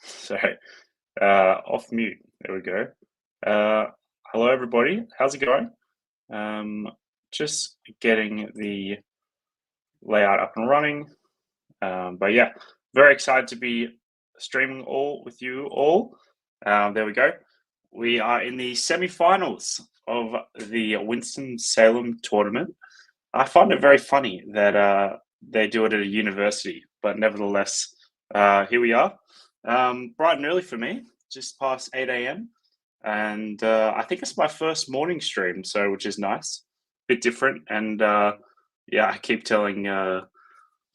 Sorry. Off mute. There we go. Uh, Hello, everybody. How's it going? Um, just getting the layout up and running. But yeah, very excited to be streaming all with you all. There we go. We are in the semi-finals of the Winston Salem tournament. I find it very funny that they do it at a university, but nevertheless, here we are. Bright and early for me, just past 8 a.m. And I think it's my first morning stream, so which is nice, bit different. And yeah, I keep telling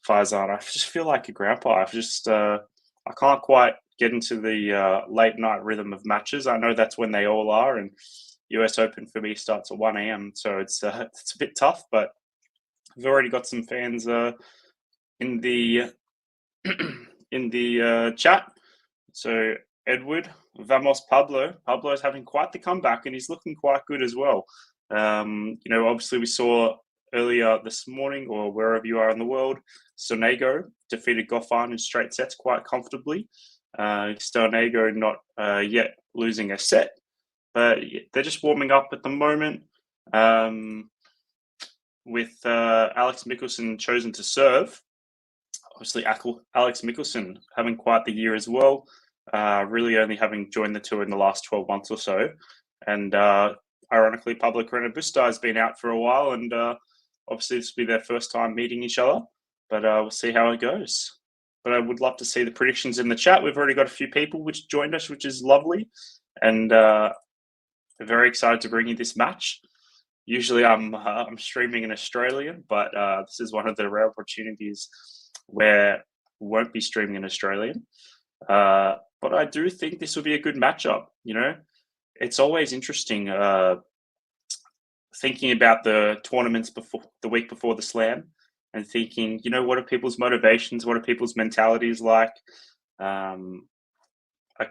Faizan, I just feel like a grandpa. I can't quite get into the late night rhythm of matches. I know that's when they all are, and US Open for me starts at 1 a.m. So it's a bit tough, but we've already got some fans in the in the chat. So Edward, vamos Pablo. Pablo is having quite the comeback, and he's looking quite good as well. Obviously we saw earlier this morning, or wherever you are in the world, Sonego defeated Goffin in straight sets quite comfortably. Sonego not yet losing a set, but they're just warming up at the moment. With Alex Michelsen chosen to serve. Obviously, Alex Michelsen having quite the year as well, really only having joined the tour in the last 12 months or so. And ironically, Pablo CARRENO Busta has been out for a while, and obviously this will be their first time meeting each other, but we'll see how it goes. But I would love to see the predictions in the chat. We've already got a few people which joined us, which is lovely, and very excited to bring you this match. Usually I'm streaming in Australian, but this is one of the rare opportunities where we won't be streaming in Australian. But I do think this will be a good matchup. It's always interesting thinking about the tournaments before the week before the Slam, and thinking, what are people's motivations? What are people's mentalities like? A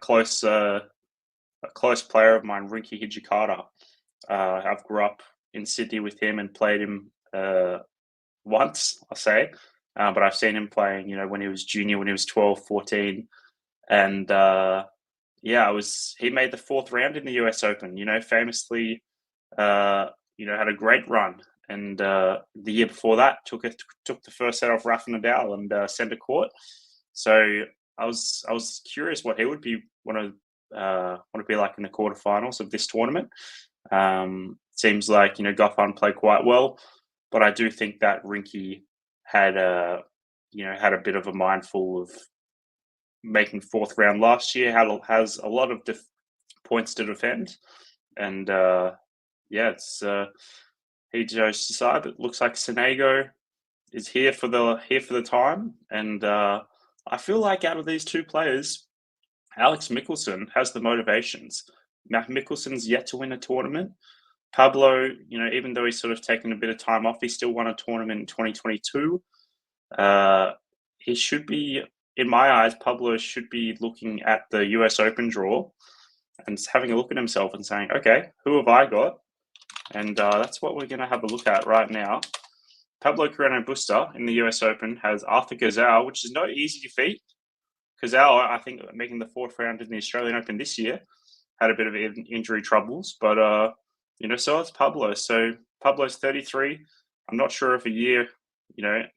close player of mine, Rinky Hijikata. I've grew up in Sydney with him and played him once, I'll say. But I've seen him playing, when he was junior, when he was 12, 14. And he made the fourth round in the US Open, famously, had a great run. And the year before that, took the first set off Rafa Nadal and centre court. So I was curious what he would want to be like in the quarterfinals of this tournament. Seems like Goffin played quite well, but I do think that Rinky had a bit of a mindful of making fourth round last year. Has a lot of points to defend, and he chose to side. It looks like Sonego is here for the time, and I feel like out of these two players, Alex Michelsen has the motivations. Michelsen's yet to win a tournament. Pablo, even though he's sort of taken a bit of time off, he still won a tournament in 2022. He should be, in my eyes, Pablo should be looking at the US Open draw and having a look at himself and saying, okay, who have I got? And that's what we're going to have a look at right now. Pablo CARRENO Busta in the US Open has Arthur Gazal, which is no easy defeat. Gazal, I think, making the fourth round in the Australian Open this year, had a bit of injury troubles, but so it's Pablo. So Pablo's 33. I'm not sure if a year,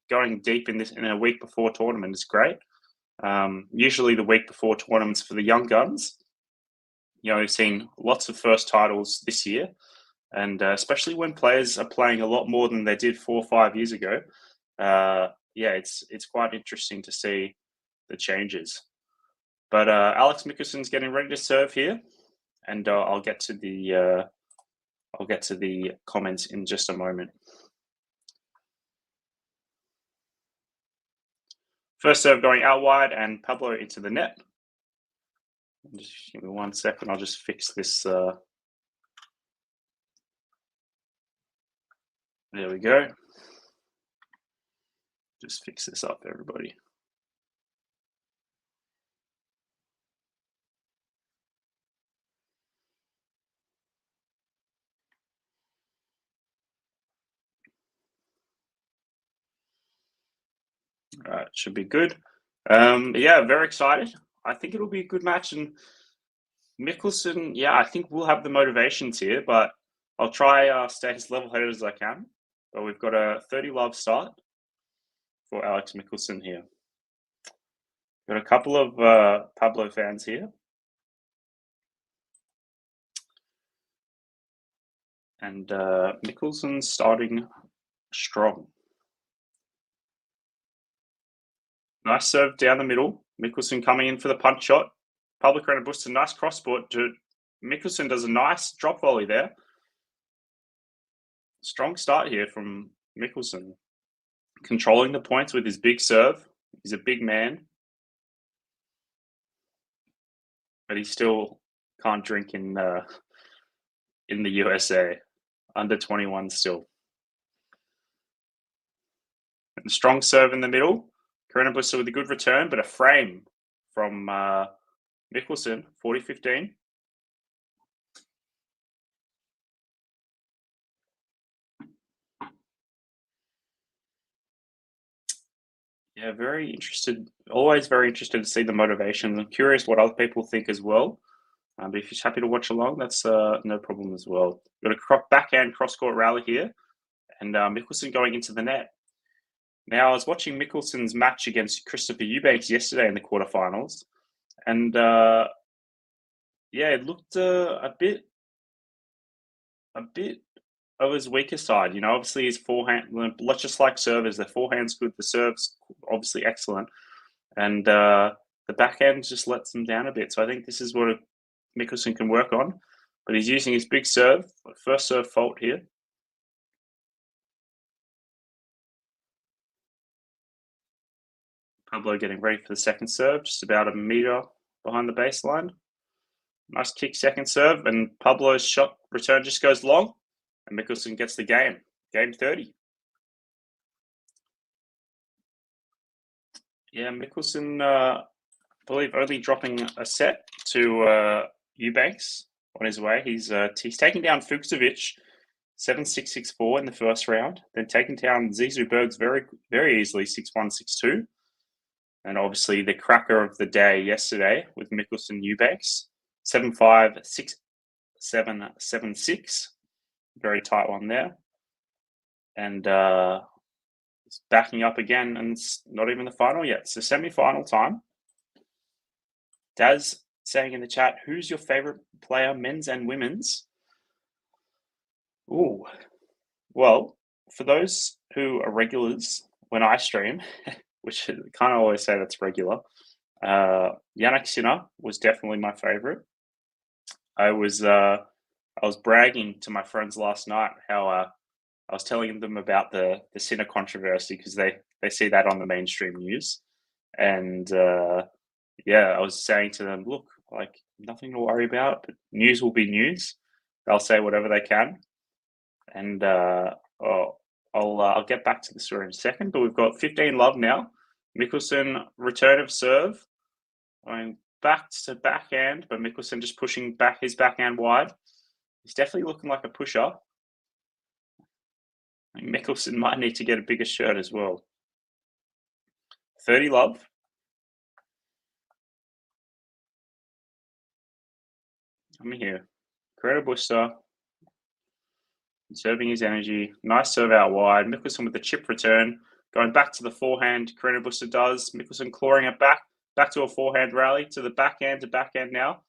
going deep in a week before tournament is great. Usually the week before tournaments for the young guns, we've seen lots of first titles this year, and especially when players are playing a lot more than they did 4 or 5 years ago. It's quite interesting to see the changes. But Alex Michelsen's getting ready to serve here, and I'll get to the comments in just a moment. First serve going out wide, and Pablo into the net. Just give me 1 second. I'll just fix this. There we go. Just fix this up, everybody. All right, should be good. Very excited. I think it'll be a good match. And Michelsen, yeah, I think we'll have the motivations here, but I'll try stay as level-headed as I can. But we've got a 30 love start for Alex Michelsen here. Got a couple of Pablo fans here. And Michelsen starting strong. Nice serve down the middle. Michelsen coming in for the punch shot. Pablo CARRENO BUSTA, nice cross court. Michelsen does a nice drop volley there. Strong start here from Michelsen. Controlling the points with his big serve. He's a big man. But he still can't drink in the USA. Under 21 still. And strong serve in the middle. CARRENO BUSTA with a good return, but a frame from Michelsen, 40-15. Yeah, very interested. Always very interested to see the motivations. I'm curious what other people think as well. But if you're happy to watch along, that's no problem as well. Got a backhand cross-court rally here, and Michelsen going into the net. Now, I was watching Michelsen's match against Christopher Eubanks yesterday in the quarterfinals, and yeah, it looked a bit of his weaker side. You know, obviously his forehand. Let's just like servers, the forehand's good, the serve's obviously excellent, and the backhand just lets him down a bit. So I think this is what Michelsen can work on, but he's using his big serve. First serve fault here. Pablo getting ready for the second serve, just about a meter behind the baseline. Nice kick second serve, and Pablo's shot return just goes long, and Michelsen gets the game. Game 30. Yeah, Michelsen, I believe, only dropping a set to Eubanks on his way. He's taking down Fuchsovic 7-6, 6-4 in the first round, then taking down Zizou Bergs very, very easily 6-1, 6-2. And obviously the cracker of the day yesterday with Michelsen Eubanks, 7-5, 6-7, 7-6. Very tight one there. And it's backing up again, and it's not even the final yet. It's the semi-final time. Daz saying in the chat, who's your favorite player, men's and women's? Ooh, well, for those who are regulars when I stream, which I can't always say that's regular, Yannick Sinner was definitely my favorite. I was bragging to my friends last night how I was telling them about the Sinner controversy because they see that on the mainstream news, and yeah, I was saying to them, look, like nothing to worry about, but news will be news. They'll say whatever they can, and I'll get back to the story in a second. But we've got 15 love now. Michelsen return of serve, going back to backhand, but Michelsen just pushing back his backhand wide. He's definitely looking like a pusher. Michelsen might need to get a bigger shirt as well. 30 love. I'm here. CARRENO BUSTA conserving his energy. Nice serve out wide. Michelsen with the chip return. Going back to the forehand. CARRENO BUSTA does. Michelsen clawing it back. Back to a forehand rally. To the backhand. To backhand now.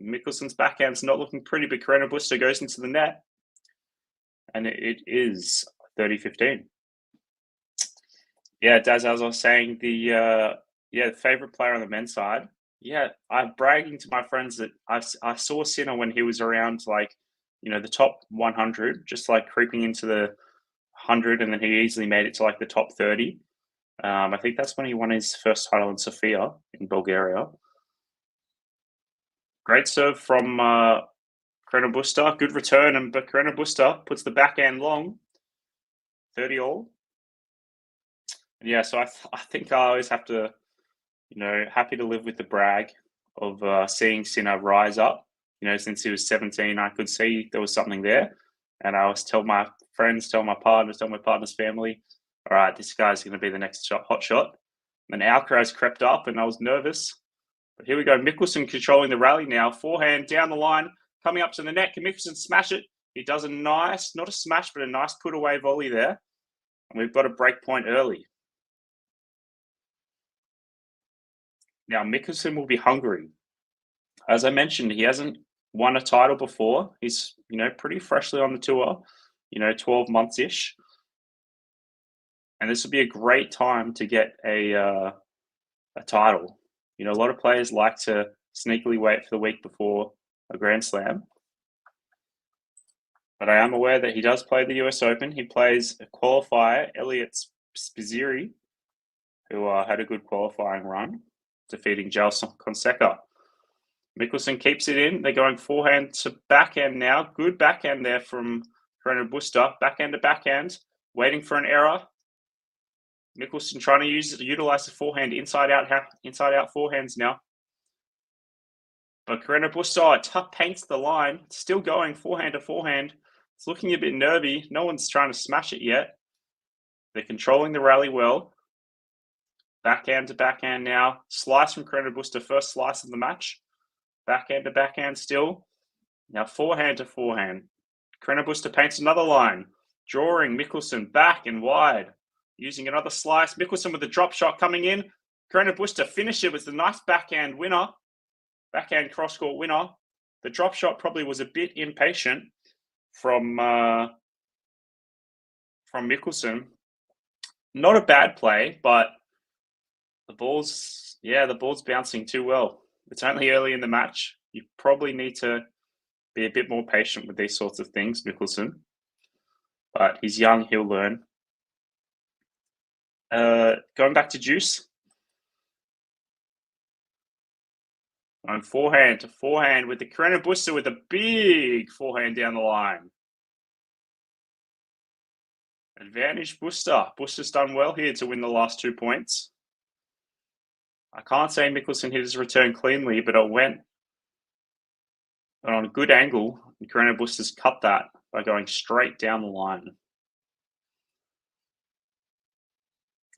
Michelsen's backhand's not looking pretty, but CARRENO BUSTA goes into the net. And it is 30-15. Yeah, Daz, as I was saying, the favorite player on the men's side. Yeah, I'm bragging to my friends that I saw Sinner when he was around like, the top 100, just like creeping into the 100, and then he easily made it to like the top 30. I think that's when he won his first title in Sofia in Bulgaria. Great serve from CARRENO BUSTA. Good return, but CARRENO BUSTA puts the backhand long. 30 all. Yeah, so I think I always have to, happy to live with the brag of seeing Sinner rise up. Since he was 17, I could see there was something there. And I always tell my friends, tell my partner's family, all right, this guy's going to be the next hot shot. And then Alcaraz crept up, and I was nervous. But here we go. Michelsen controlling the rally now. Forehand down the line, coming up to the net. Can Michelsen smash it? He does a nice, not a smash, but a nice put away volley there. And we've got a break point early. Now, Michelsen will be hungry. As I mentioned, he hasn't won a title before. He's, pretty freshly on the tour, 12 months-ish. And this would be a great time to get a title. A lot of players like to sneakily wait for the week before a Grand Slam. But I am aware that he does play the US Open. He plays a qualifier, Elliot Spizzirri, who had a good qualifying run, defeating Gelson Fonseca. Michelsen keeps it in. They're going forehand to backhand now. Good backhand there from CARRENO Busta. Backhand to backhand, waiting for an error. Michelsen trying to utilize the forehand inside out forehands now. But CARRENO Busta paints the line. Still going forehand to forehand. It's looking a bit nervy. No one's trying to smash it yet. They're controlling the rally well. Backhand to backhand now. Slice from CARRENO Busta. First slice of the match. Backhand to backhand still. Now forehand to forehand. CARRENO Busta paints another line. Drawing Michelsen back and wide. Using another slice. Michelsen with a drop shot coming in. CARRENO Busta finish it with a nice backhand winner. Backhand cross-court winner. The drop shot probably was a bit impatient from Michelsen. Not a bad play, but the ball's bouncing too well. It's only early in the match. You probably need to be a bit more patient with these sorts of things, Michelsen. But he's young, he'll learn. Going back to Juice. On forehand to forehand with the CARRENO Busta with a big forehand down the line. Advantage Busta. Busta's done well here to win the last 2 points. I can't say Michelsen hit his return cleanly, but it went on a good angle. And CARRENO Busta's cut that by going straight down the line.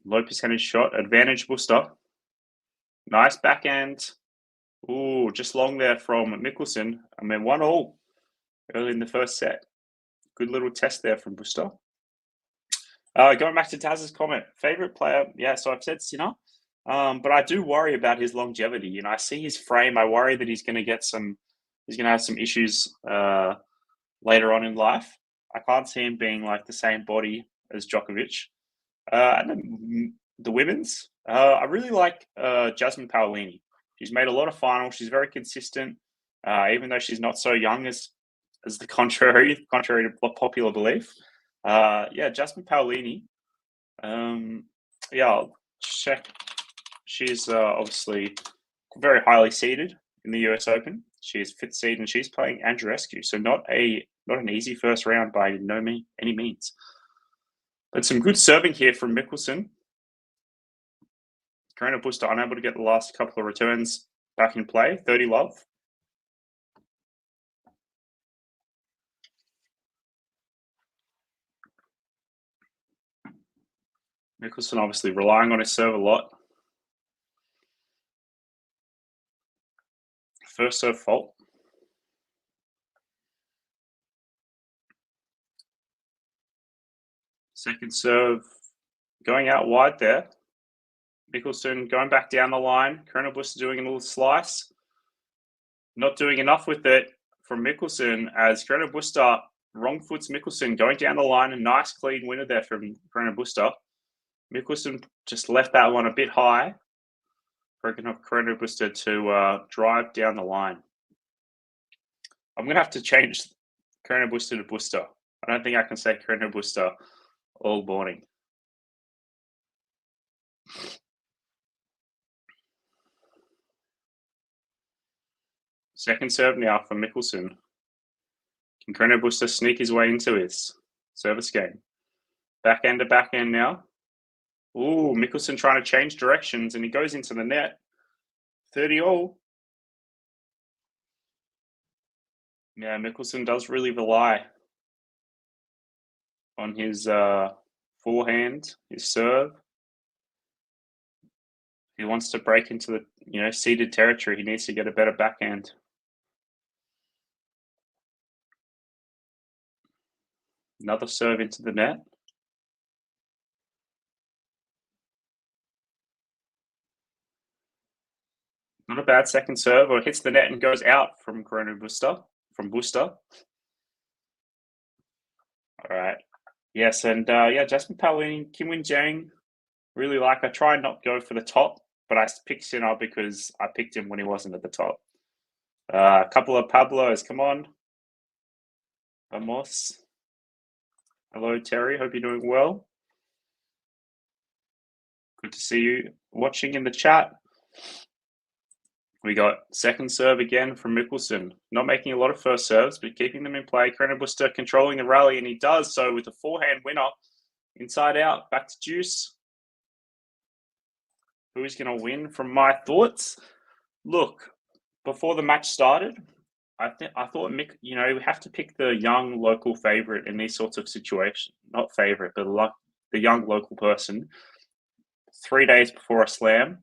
Low percentage shot. Advantage Busta. Nice backhand. Ooh, just long there from Michelsen. 1-1 early in the first set. Good little test there from Busta. Going back to Taz's comment, favorite player. Yeah, so I've said Sinner, but I do worry about his longevity. I see his frame. I worry that he's going to have some issues later on in life. I can't see him being like the same body as Djokovic. And then the women's, I really like Jasmine Paolini. She's made a lot of finals. She's very consistent, even though she's not so young as the contrary to popular belief. Jasmine Paolini. I'll check. She's obviously very highly seeded in the US Open. She is 5th seed and she's playing Andreescu, so not an easy first round by any means. But some good serving here from Michelsen. CARRENO Busta unable to get the last couple of returns back in play. 30 love. Michelsen obviously relying on his serve a lot. First serve fault. Second serve going out wide there. Michelsen going back down the line. CARRENO Busta doing a little slice. Not doing enough with it from Michelsen as CARRENO Busta wrong foots Michelsen going down the line. A nice clean winner there from CARRENO Busta. Michelsen just left that one a bit high. Breaking off CARRENO Busta to drive down the line. I'm going to have to change CARRENO Busta to Busta. I don't think I can say CARRENO Busta all morning. Second serve now for Michelsen. Can CARRENO Busta sneak his way into his service game? Backhand to backhand now. Ooh, Michelsen trying to change directions and he goes into the net. 30-all. Yeah, Michelsen does really rely on his forehand, his serve. He wants to break into ceded territory. He needs to get a better backhand. Another serve into the net. Not a bad second serve, or it hits the net and goes out from CARRENO Busta. All right. Yes, and Jasmine Paolini, Kim Win Jang, really like. I try and not go for the top, but I picked Sinner because I picked him when he wasn't at the top. A couple of Pablos, come on. Vamos. Hello, Terry. Hope you're doing well. Good to see you watching in the chat. We got second serve again from Michelsen. Not making a lot of first serves, but keeping them in play. CARRENO Busta controlling the rally, and he does so with a forehand winner. Inside out, back to Juice. Who's going to win from my thoughts? Look, before the match started, I thought Mick, we have to pick the young local favorite in these sorts of situations. Not favorite, but the young local person. 3 days before a slam,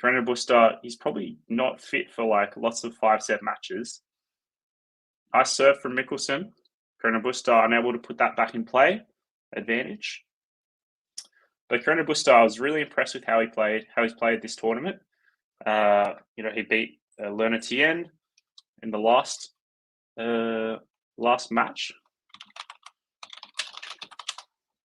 CARRENO Busta, he's probably not fit for lots of 5-set matches. Nice serve from Michelsen. CARRENO Busta unable to put that back in play. Advantage. But CARRENO Busta, I was really impressed with how he's played this tournament. He beat Lerner Tien in the last match.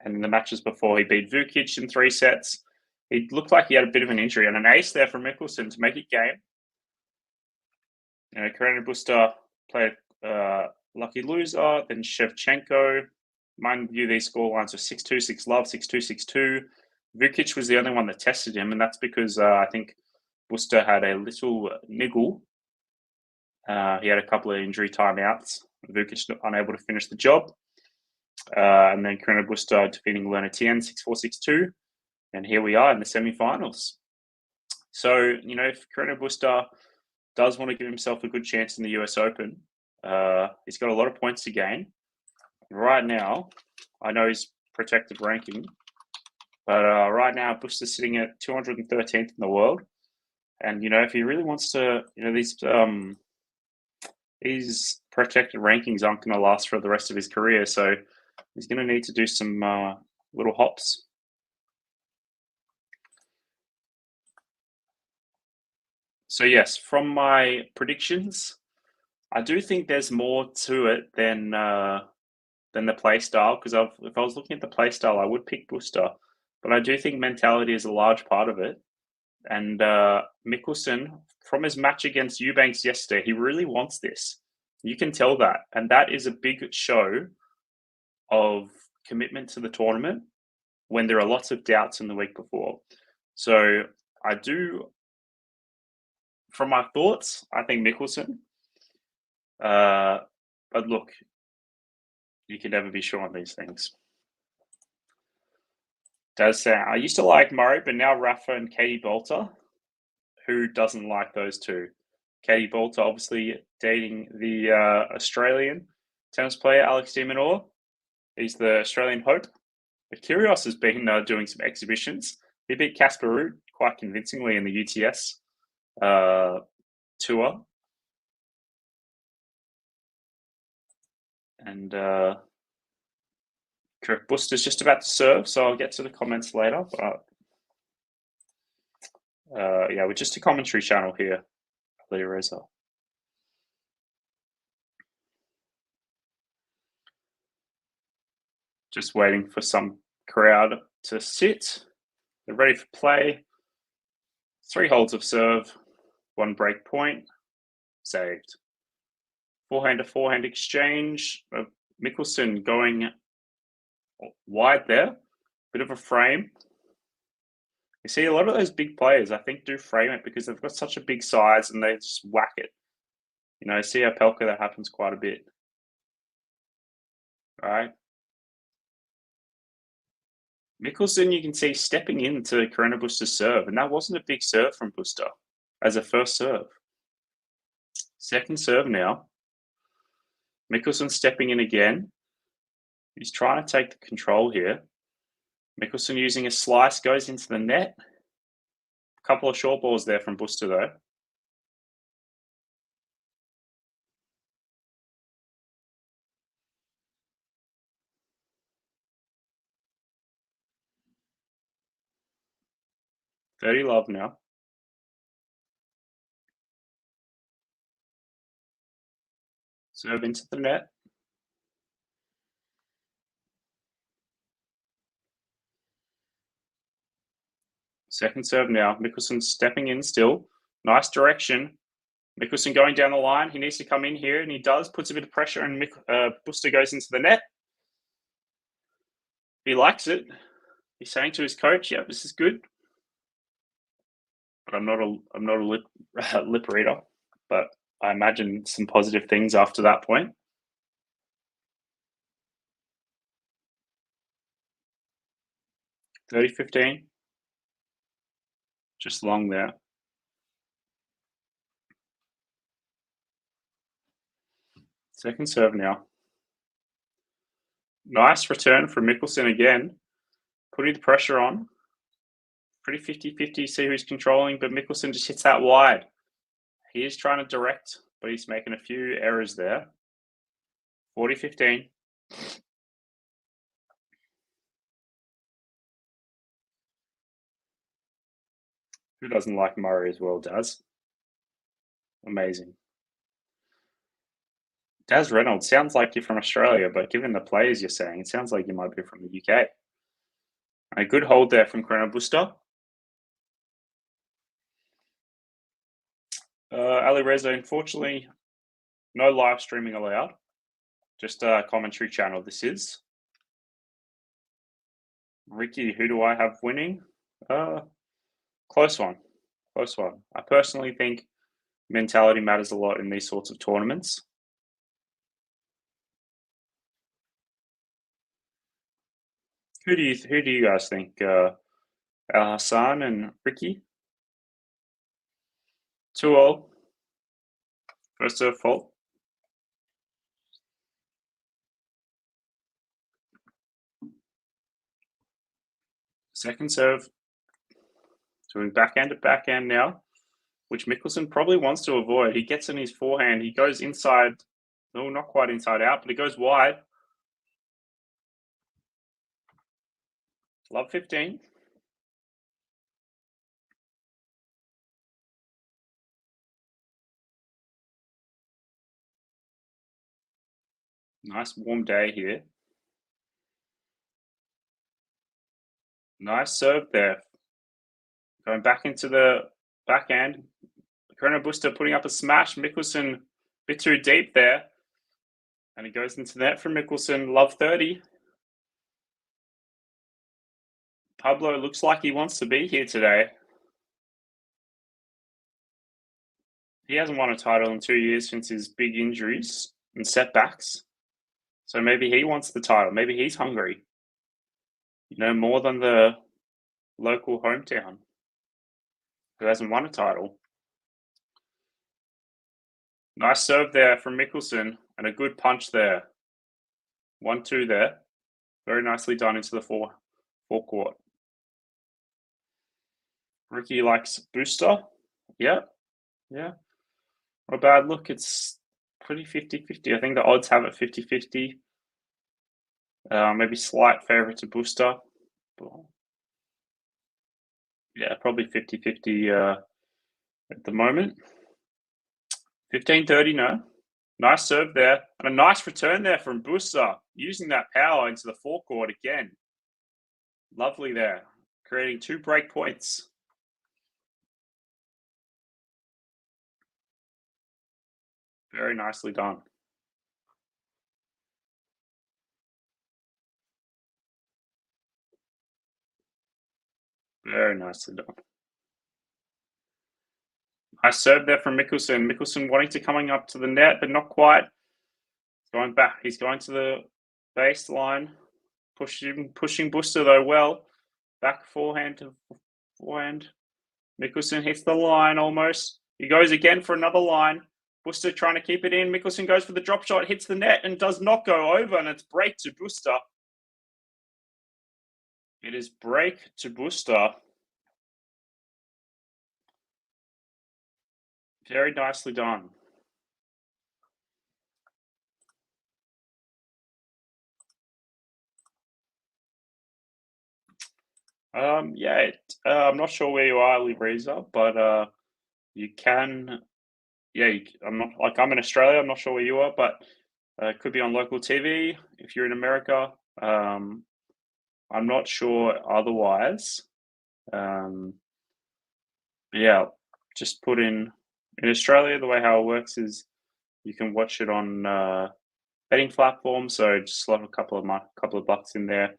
And in the matches before, he beat Vukic in 3 sets. He looked like he had a bit of an injury, and an ace there from Michelsen to make it game. CARRENO Busta played lucky loser, then Shevchenko. Mind you, these scorelines were 6-2, 6-love, 6-2, 6-2. Vukic was the only one that tested him, and that's because I think Busta had a little niggle. He had a couple of injury timeouts. Vukic unable to finish the job. And then CARRENO Busta defeating Lerner Tien 6-4, 6-2. And here we are in the semi-finals. So, if CARRENO Busta does want to give himself a good chance in the US Open, he's got a lot of points to gain. Right now, I know he's protected ranking, but right now, Busta's sitting at 213th in the world. And, if he really wants to, these protected rankings aren't going to last for the rest of his career. So he's going to need to do some little hops. So yes, from my predictions, I do think there's more to it than the play style. Because if I was looking at the play style, I would pick Busta, but I do think mentality is a large part of it. And Michelsen, from his match against Eubanks yesterday, he really wants this. You can tell that, and that is a big show of commitment to the tournament when there are lots of doubts in the week before. So I do. From my thoughts, I think Michelsen. But look, you can never be sure on these things. Does sound. I used to like Murray, but now Rafa and Katie Bolter. Who doesn't like those two? Katie Bolter, obviously dating the Australian tennis player Alex de Minaur. He's the Australian hope. But Kyrgios has been doing some exhibitions. He beat Casper Ruud quite convincingly in the UTS tour. And Busta's just about to serve, so I'll get to the comments later. But we're just a commentary channel here, Leah Reza. Just waiting for some crowd to sit. They're ready for play. 3 holds of serve, 1 break point, saved. Forehand to forehand exchange. Michelsen going wide there. Bit of a frame. You see, a lot of those big players, I think, do frame it because they've got such a big size and they just whack it. See how Pelka, that happens quite a bit. All right. Michelsen, you can see stepping into CARRENO Busta's serve, and that wasn't a big serve from Busta as a first serve. Second serve now. Michelsen stepping in again. He's trying to take the control here. Michelsen using a slice, goes into the net. A Couple of short balls there from Busta though. Dirty love now. Serve into the net. Second serve now. Michelsen stepping in still. Nice direction. Michelsen going down the line. He needs to come in here, and he does. Puts a bit of pressure, and Busta goes into the net. He likes it. He's saying to his coach, "Yeah, this is good." But I'm not a lip reader. But I imagine some positive things after that point. (30-15). Just long there. Second serve now. Nice return from Michelsen again, putting the pressure on. Pretty 50-50, see who's controlling, but Michelsen just hits that wide. He is trying to direct, but he's making a few errors there. 40-15. Who doesn't like Murray as well, Daz? Amazing. Daz Reynolds, sounds like you're from Australia, but given the players you're saying, it sounds like you might be from the UK. A good hold there from CARRENO BUSTA. Ali Reza, unfortunately, no live streaming allowed. Just a commentary channel, this is. Ricky, who do I have winning? Close one. Close one. I personally think mentality matters a lot in these sorts of tournaments. Who do you guys think? Al Hassan and Ricky? 2-all. First serve fault. Second serve. Doing backhand to backhand now, which Michelsen probably wants to avoid. He gets in his forehand. He goes inside. No, not quite inside out, but it goes wide. Love 15. Nice warm day here. Nice serve there. Going back into the backhand. CARRENO BUSTA putting up a smash. Michelsen a bit too deep there. And he goes into the net from Michelsen. Love 30. Pablo looks like he wants to be here today. He hasn't won a title in 2 years since his big injuries and setbacks. So maybe he wants the title. Maybe he's hungry. More than the local hometown who hasn't won a title. Nice serve there from Michelsen and a good punch there. 1-2 there. Very nicely done into the forecourt. Ricky likes Booster. Yeah. Not a bad look. It's pretty 50-50. I think the odds have it 50-50. Maybe slight favourite to Booster. Yeah, probably 50-50 at the moment. 15-30, no. Nice serve there. And a nice return there from Busta, using that power into the forecourt again. Lovely there. Creating 2 break points. Very nicely done. Very nicely done. Nice serve there from Michelsen. Michelsen wanting to coming up to the net, but not quite. Going back. He's going to the baseline. Pushing Busta though well. Back forehand to forehand. Michelsen hits the line almost. He goes again for another line. Busta trying to keep it in. Michelsen goes for the drop shot, hits the net, and does not go over, and it's break to Busta. It is break to Busta. Very nicely done. Yeah, I'm not sure where you are, Libreza, but you can. Yeah, I'm not like I'm in Australia. I'm not sure where you are, but it could be on local TV if you're in America. Um, I'm not sure otherwise. Um, yeah, just put in Australia. The way how it works is you can watch it on betting platforms. So just slot a couple of bucks in there.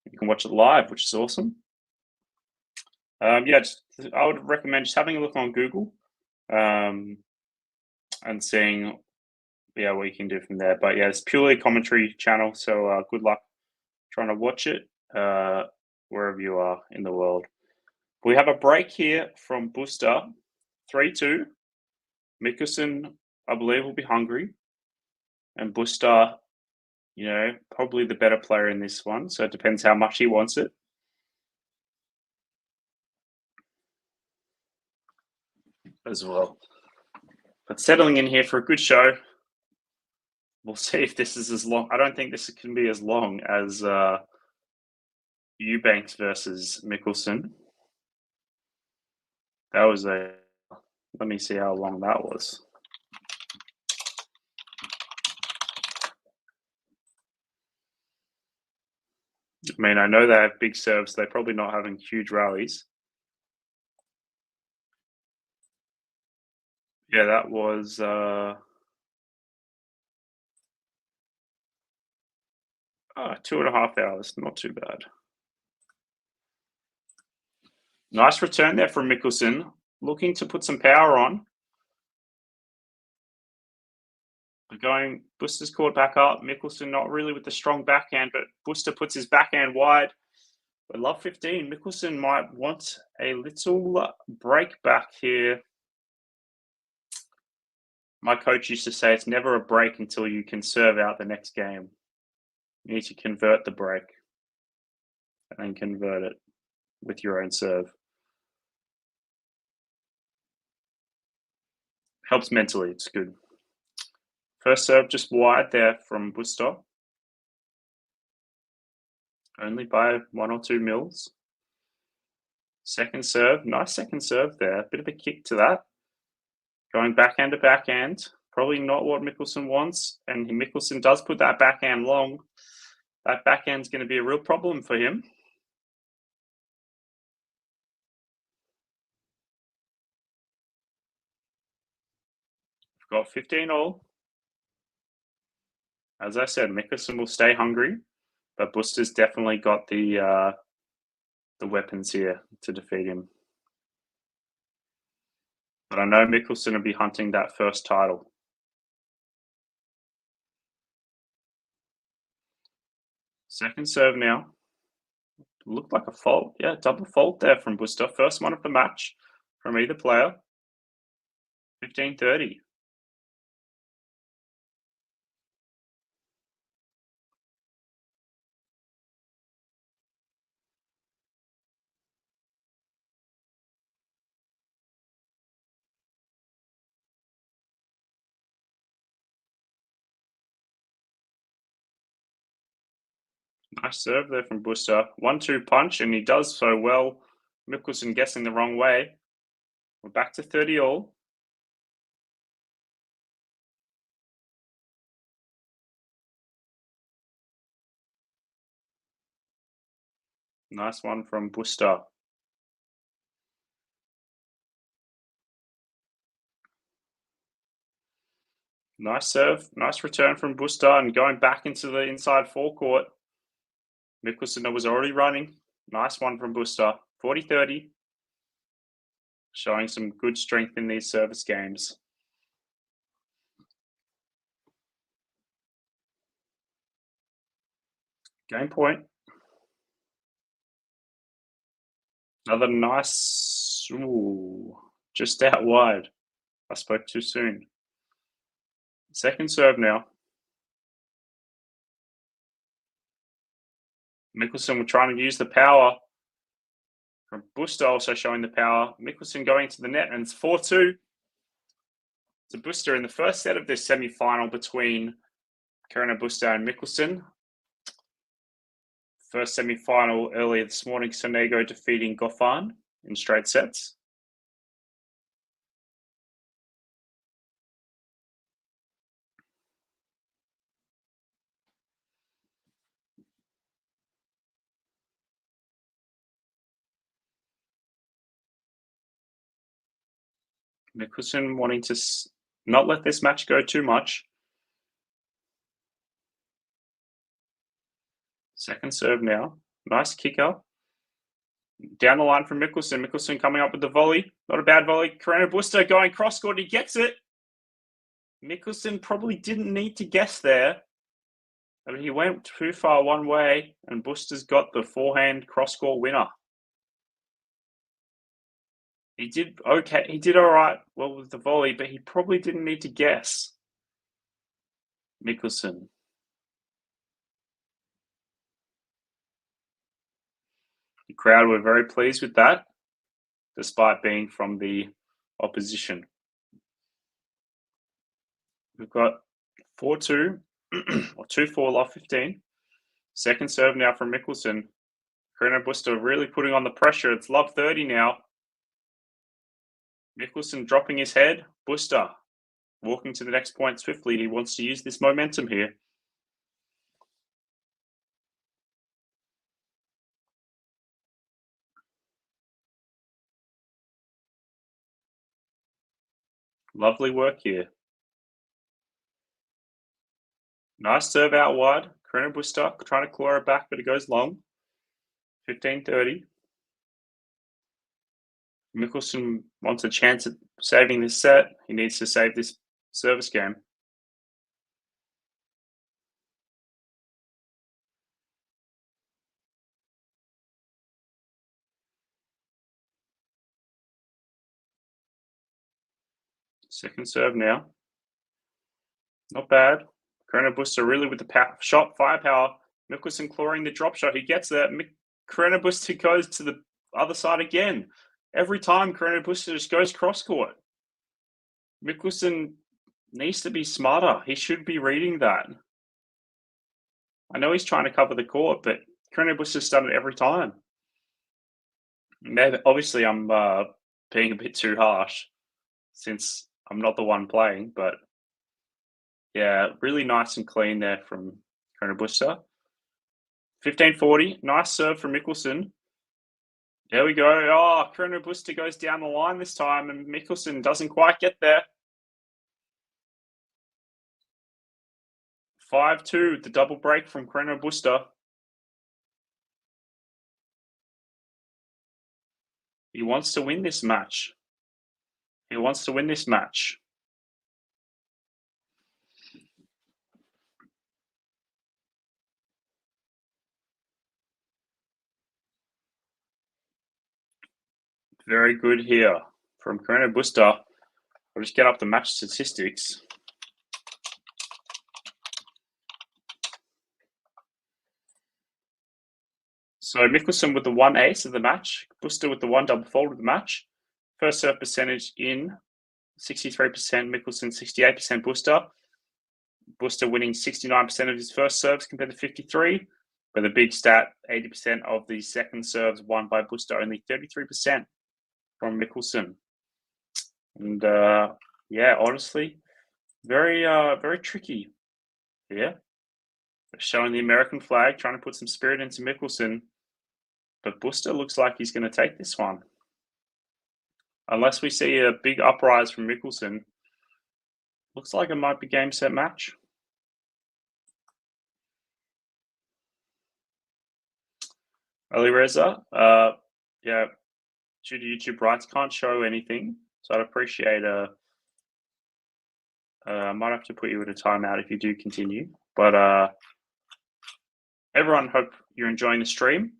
You can watch it live, which is awesome. Yeah, I would recommend just having a look on Google um, and seeing what you can do from there. But yeah, it's purely a commentary channel. So good luck trying to watch it wherever you are in the world. We have a break here from Busta, 3-2. Michelsen, I believe, will be hungry, and Busta, probably the better player in this one. So it depends how much he wants it. As well. But settling in here for a good show. We'll see if this is as long. I don't think this can be as long as Eubanks versus Michelsen. That was let me see how long that was. I mean, I know they have big serves. They're probably not having huge rallies. Yeah, that was 2.5 hours. Not too bad. Nice return there from Michelsen. Looking to put some power on. Busta's caught back up. Michelsen not really with the strong backhand, but Busta puts his backhand wide. But love 15. Michelsen might want a little break back here. My coach used to say it's never a break until you can serve out the next game. You need to convert the break and then convert it with your own serve. Helps mentally. It's good. First serve just wide there from Busta. Only by 1 or 2 mils. Second serve. Nice second serve there. Bit of a kick to that. Going backhand to backhand. Probably not what Michelsen wants. And Michelsen does put that backhand long. That backhand's going to be a real problem for him. We've got 15 all. As I said, Michelsen will stay hungry, but Busta's definitely got the weapons here to defeat him. But I know Michelsen will be hunting that first title. Second serve now. Looked like a fault. Yeah, double fault there from Busta. First one of the match from either player. 15-30. Nice serve there from Busta. 1-2 punch, and he does so well. Michelsen guessing the wrong way. We're back to 30 all. Nice one from Busta. Nice serve. Nice return from Busta and going back into the inside forecourt. Michelsen was already running. Nice one from Busta. 40-30. Showing some good strength in these service games. Game point. Another nice, just out wide. I spoke too soon. Second serve now. Michelsen were trying to use the power from Busta, also showing the power. Michelsen going to the net, and it's 4-2. So Busta in the first set of this semi-final between CARRENO Busta and Michelsen. First semi-final earlier this morning, Sonego defeating Goffin in straight sets. Michelsen wanting to not let this match go too much. Second serve now. Nice kicker. Down the line from Michelsen. Michelsen coming up with the volley. Not a bad volley. CARRENO Busta going cross-court. He gets it. Michelsen probably didn't need to guess there. I mean, he went too far one way, and Busta's got the forehand cross-court winner. He did okay. He did all right well with the volley, but he probably didn't need to guess. Michelsen. The crowd were very pleased with that, despite being from the opposition. We've got 4-2 or 2-4 loft 15. Second serve now from Michelsen. CARRENO Busta really putting on the pressure. It's love 30 now. Michelsen dropping his head. Busta walking to the next point swiftly. He wants to use this momentum here. Lovely work here. Nice serve out wide. CARRENO Busta trying to claw it back, but it goes long. 15-30. Michelsen wants a chance at saving this set. He needs to save this service game. Second serve now. Not bad. CARRENO Busta really with the shot, firepower. Michelsen clawing the drop shot. He gets there. CARRENO Busta goes to the other side again. Every time CARRENO Busta just goes cross court. Michelsen needs to be smarter. He should be reading that. I know he's trying to cover the court, but CARRENO Busta's done it every time. Maybe, obviously, I'm being a bit too harsh since I'm not the one playing, but yeah, really nice and clean there from CARRENO Busta. 15-40, nice serve from Michelsen. There we go. Oh, CARRENO Busta goes down the line this time, and Michelsen doesn't quite get there. 5-2, the double break from CARRENO Busta. He wants to win this match. He wants to win this match. Very good here from CARRENO Busta. I'll just get up the match statistics. So Michelsen with the 1 ace of the match, Busta with the 1 double fault of the match. First serve percentage in 63%, Michelsen 68%, Busta. Busta winning 69% of his first serves compared to 53. But the big stat, 80% of the second serves won by Busta, only 33% from Michelsen. And yeah, honestly, very tricky here. Showing the American flag, trying to put some spirit into Michelsen. But Busta looks like he's going to take this one. Unless we see a big uprise from Michelsen. Looks like it might be game, set, match. Ali Reza, yeah, due to YouTube rights, can't show anything. So I'd appreciate I might have to put you at a timeout if you do continue. But everyone, hope you're enjoying the stream.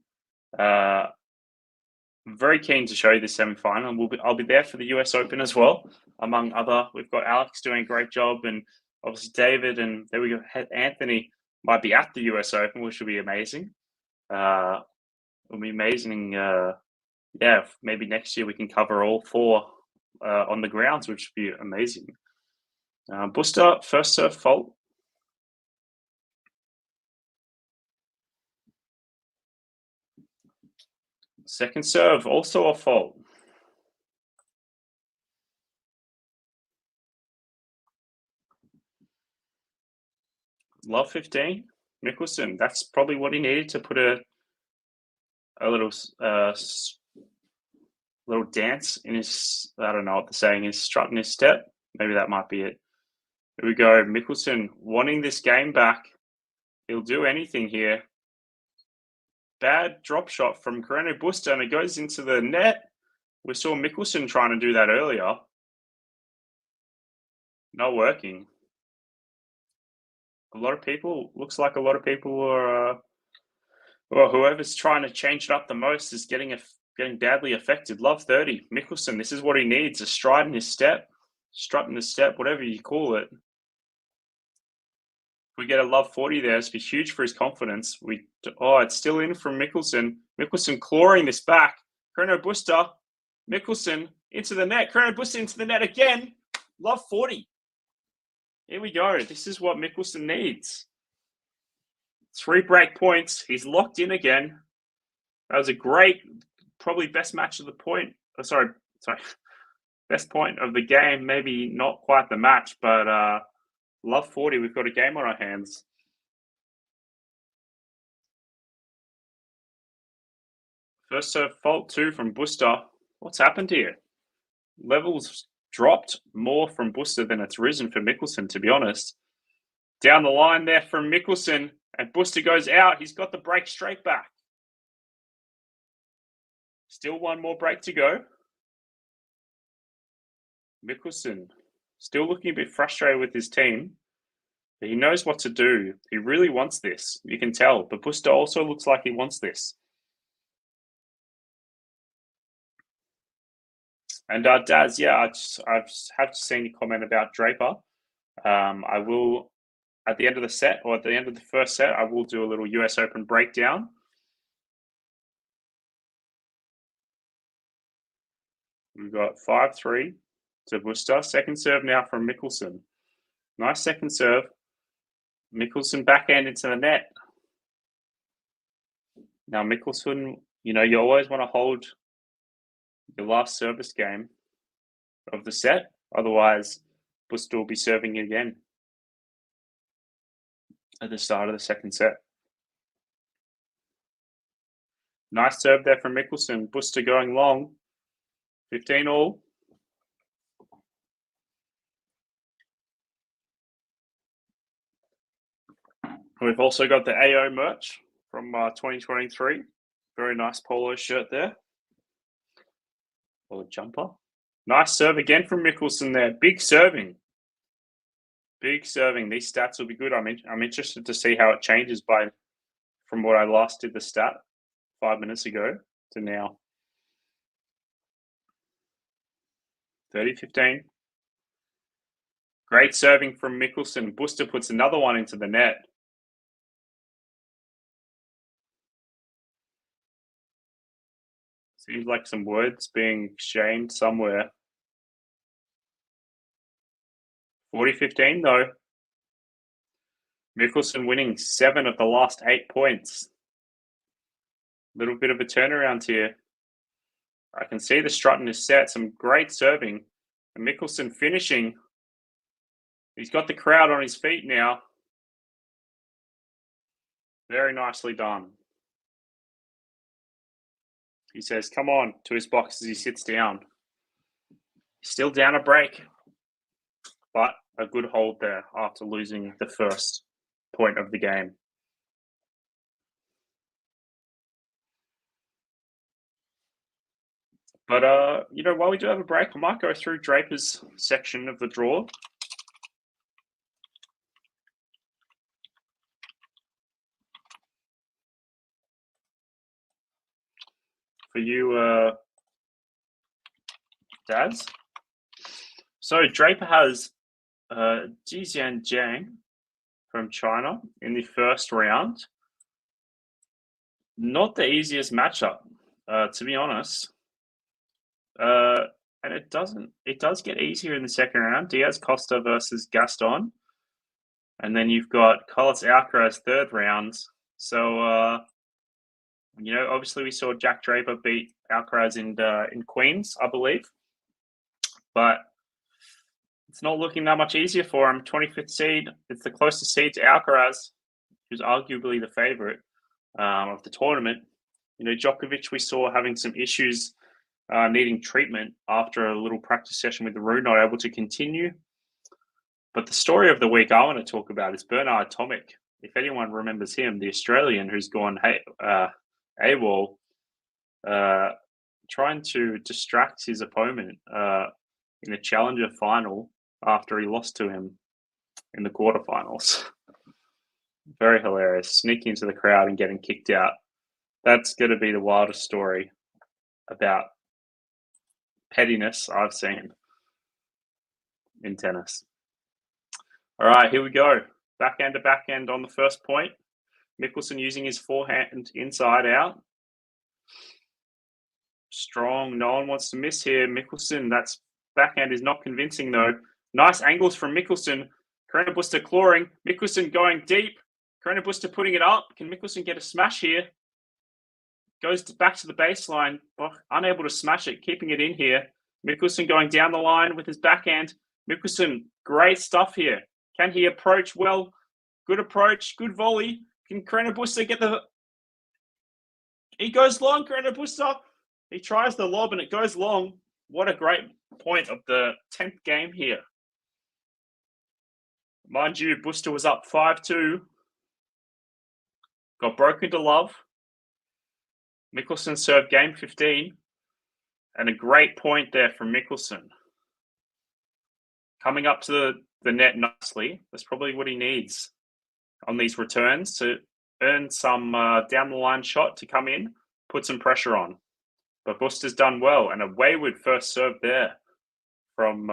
Very keen to show you the semi-final, and I'll be there for the US Open as well, among other. We've got Alex doing a great job, and obviously David, and there we go. Anthony might be at the US Open, which will be amazing. It'll be amazing. Yeah, maybe next year we can cover all 4 on the grounds, which would be amazing. Busta, first serve fault. Second serve, also a fault. Love 15. Michelsen, that's probably what he needed to put a little little dance in his, I don't know what the saying is, strut in his step. Maybe that might be it. Here we go. Michelsen wanting this game back. He'll do anything here. Bad drop shot from CARRENO Busta, and it goes into the net. We saw Michelsen trying to do that earlier. Not working. Looks like a lot of people are, well, whoever's trying to change it up the most is getting badly affected. Love 30. Michelsen, this is what he needs, a stride in his step, strut in his step, whatever you call it. If we get a love 40 there, it's be huge for his confidence. It's still in from Michelsen. Michelsen clawing this back. CARRENO Busta. Michelsen into the net. CARRENO Busta into the net again. Love 40. Here we go. This is what Michelsen needs. 3 break points. He's locked in again. That was a great, probably best match of the point. Sorry. Best point of the game. Maybe not quite the match, but love 40. We've got a game on our hands. First serve fault 2 from Busta. What's happened here? Levels dropped more from Busta than it's risen for Michelsen, to be honest. Down the line there from Michelsen, and Busta goes out. He's got the break straight back. Still one more break to go. Michelsen still looking a bit frustrated with his team, but he knows what to do. He really wants this. You can tell. But Busta also looks like he wants this. And Daz, yeah, I've have seen a comment about Draper. I will, at the end of the set, or at the end of the first set, I will do a little US Open breakdown. We've got 5-3 to Busta. Second serve now from Michelsen. Nice second serve. Michelsen backhand into the net. Now Michelsen, you always want to hold your last service game of the set. Otherwise, Busta will be serving again at the start of the second set. Nice serve there from Michelsen. Busta going long. 15 all. We've also got the AO merch from 2023. Very nice polo shirt there. Or jumper. Nice serve again from Michelsen there. Big serving. Big serving. These stats will be good. I'm interested to see how it changes from what I last did the stat 5 minutes ago to now. 30-15. Great serving from Michelsen. Busta puts another one into the net. Seems like some words being exchanged somewhere. 40-15 though. Michelsen winning 7 of the last 8 points. Little bit of a turnaround here. I can see the strut in his set. Some great serving. And Michelsen finishing. He's got the crowd on his feet now. Very nicely done. He says, come on, to his box as he sits down. Still down a break. But a good hold there after losing the first point of the game. But, while we do have a break, I might go through Draper's section of the draw. For you, Dads. So Draper has Jixian Jiang from China in the first round. Not the easiest matchup, to be honest. And it does get easier in the second round. Diaz Costa versus Gaston. And then you've got Carlos Alcaraz third rounds. So, obviously we saw Jack Draper beat Alcaraz in Queens, I believe. But it's not looking that much easier for him. 25th seed. It's the closest seed to Alcaraz, who's arguably the favorite of the tournament. Djokovic we saw having some issues, needing treatment after a little practice session with the Rue, not able to continue. But the story of the week I want to talk about is Bernard Tomic. If anyone remembers him, the Australian who's gone AWOL, trying to distract his opponent in a challenger final after he lost to him in the quarterfinals. Very hilarious. Sneaking into the crowd and getting kicked out. That's going to be the wildest story about pettiness I've seen in tennis. All right, here we go. Backhand to backhand on the first point. Michelsen using his forehand inside out. Strong. No one wants to miss here. Michelsen, that's backhand is not convincing though. Nice angles from Michelsen. CARRENO Busta clawing. Michelsen going deep. CARRENO Busta putting it up. Can Michelsen get a smash here? Goes back to the baseline. Unable to smash it. Keeping it in here. Michelsen going down the line with his backhand. Michelsen, great stuff here. Can he approach well? Good approach. Good volley. Can CARRENO Busta get the... He goes long, CARRENO Busta. He tries the lob and it goes long. What a great point of the 10th game here. Mind you, Busta was up 5-2. Got broken to love. Michelsen served game 15. And a great point there from Michelsen. Coming up to the net nicely. That's probably what he needs on these returns to earn some down the line shot to come in, put some pressure on. But Busta's done well, and a wayward first serve there from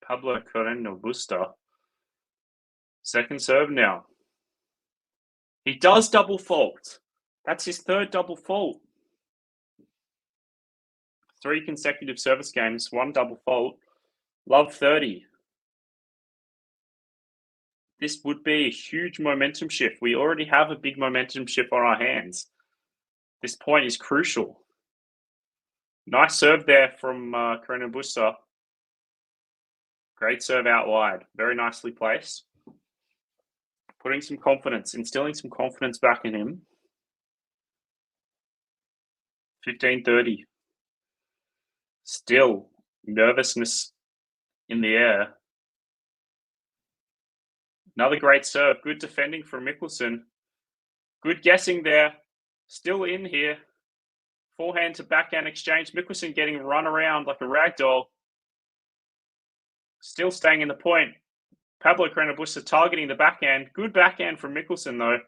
Pablo CARRENO Busta. Second serve now. He does double fault. That's his third double fault. 3 consecutive service games, 1 double fault. Love 30. This would be a huge momentum shift. We already have a big momentum shift on our hands. This point is crucial. Nice serve there from CARRENO Busta. Great serve out wide. Very nicely placed. Putting some confidence, instilling some confidence back in him. 15-30. Still nervousness in the air. Another great serve. Good defending from Michelsen. Good guessing there. Still in here. Forehand to backhand exchange. Michelsen getting run around like a rag doll. Still staying in the point. Pablo CARRENO Busta targeting the backhand. Good backhand from Michelsen though.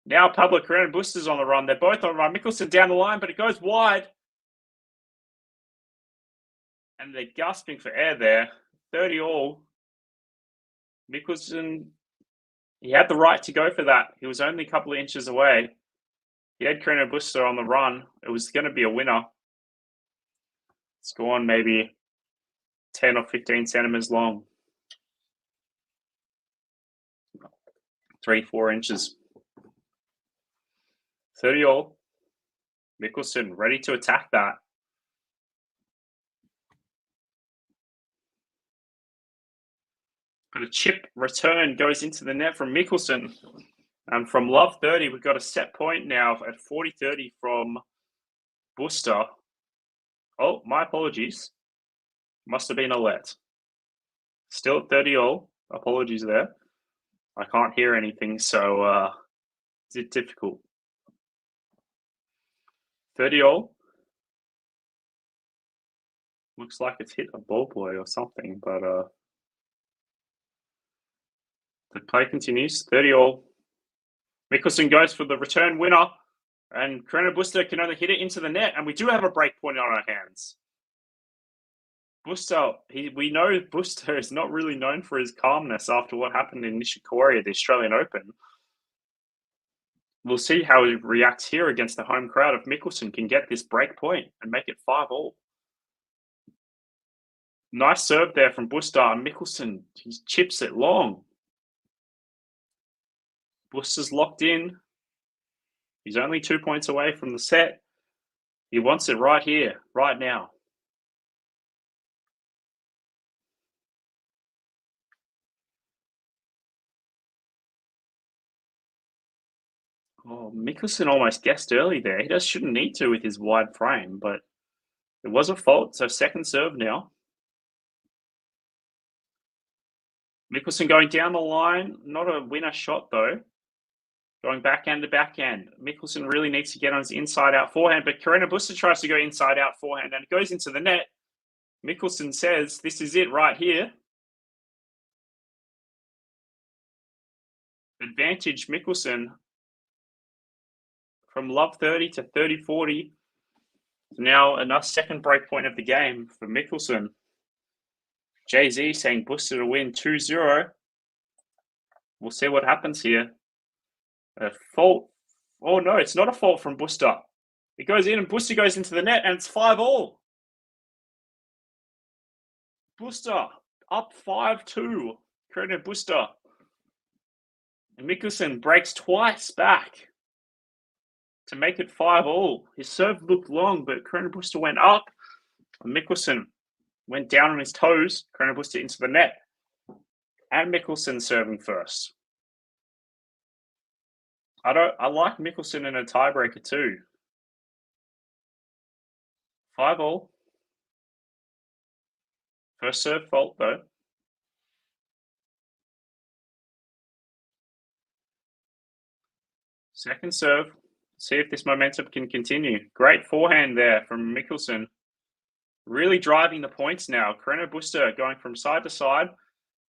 Now Pablo CARRENO Busta's on the run. They're both on the run. Michelsen down the line, but it goes wide. And they're gasping for air there. 30-all. Michelsen, he had the right to go for that. He was only a couple of inches away. He had CARRENO Busta on the run. It was going to be a winner. It's gone maybe 10 or 15 centimeters long. 3-4 inches. 30-all. Michelsen ready to attack that. But a chip return goes into the net from Michelsen. And from love 30, we've got a set point now at 40-30 from Busta. Oh, my apologies. Must have been a let. Still at 30-all. Apologies there. I can't hear anything, so it's difficult. 30-all. Looks like it's hit a ball boy or something, but the play continues. 30-all. Michelsen goes for the return winner, and CARRENO Busta can only hit it into the net, and we do have a break point on our hands. Busta, we know Busta is not really known for his calmness after what happened in Nishikori at the Australian Open. We'll see how he reacts here against the home crowd if Michelsen can get this break point and make it 5-all. Nice serve there from Busta. Michelsen, he chips it long. Busta's locked in. He's only 2 points away from the set. He wants it right here, right now. Oh, Michelsen almost guessed early there. He just shouldn't need to with his wide frame, but it was a fault. So second serve now. Michelsen going down the line. Not a winner shot though. Going backhand to backhand. Michelsen really needs to get on his inside out forehand, but CARRENO BUSTA tries to go inside out forehand and it goes into the net. Michelsen says, this is it right here. Advantage Michelsen from love 30 to 30-40. Now another second break point of the game for Michelsen. Jay-Z saying Busta to win 2-0. We'll see what happens here. A fault. Oh no, it's not a fault from Busta. It goes in and Busta goes into the net and it's 5-all. Busta up 5-2. CARRENO BUSTA. And Michelsen breaks twice back to make it 5-all. His serve looked long, but CARRENO BUSTA went up. And Michelsen went down on his toes. CARRENO BUSTA into the net. And Michelsen serving first. I like Michelsen in a tiebreaker too. 5-all. First serve fault though. Second serve. See if this momentum can continue. Great forehand there from Michelsen. Really driving the points now. CARRENO BUSTA going from side to side.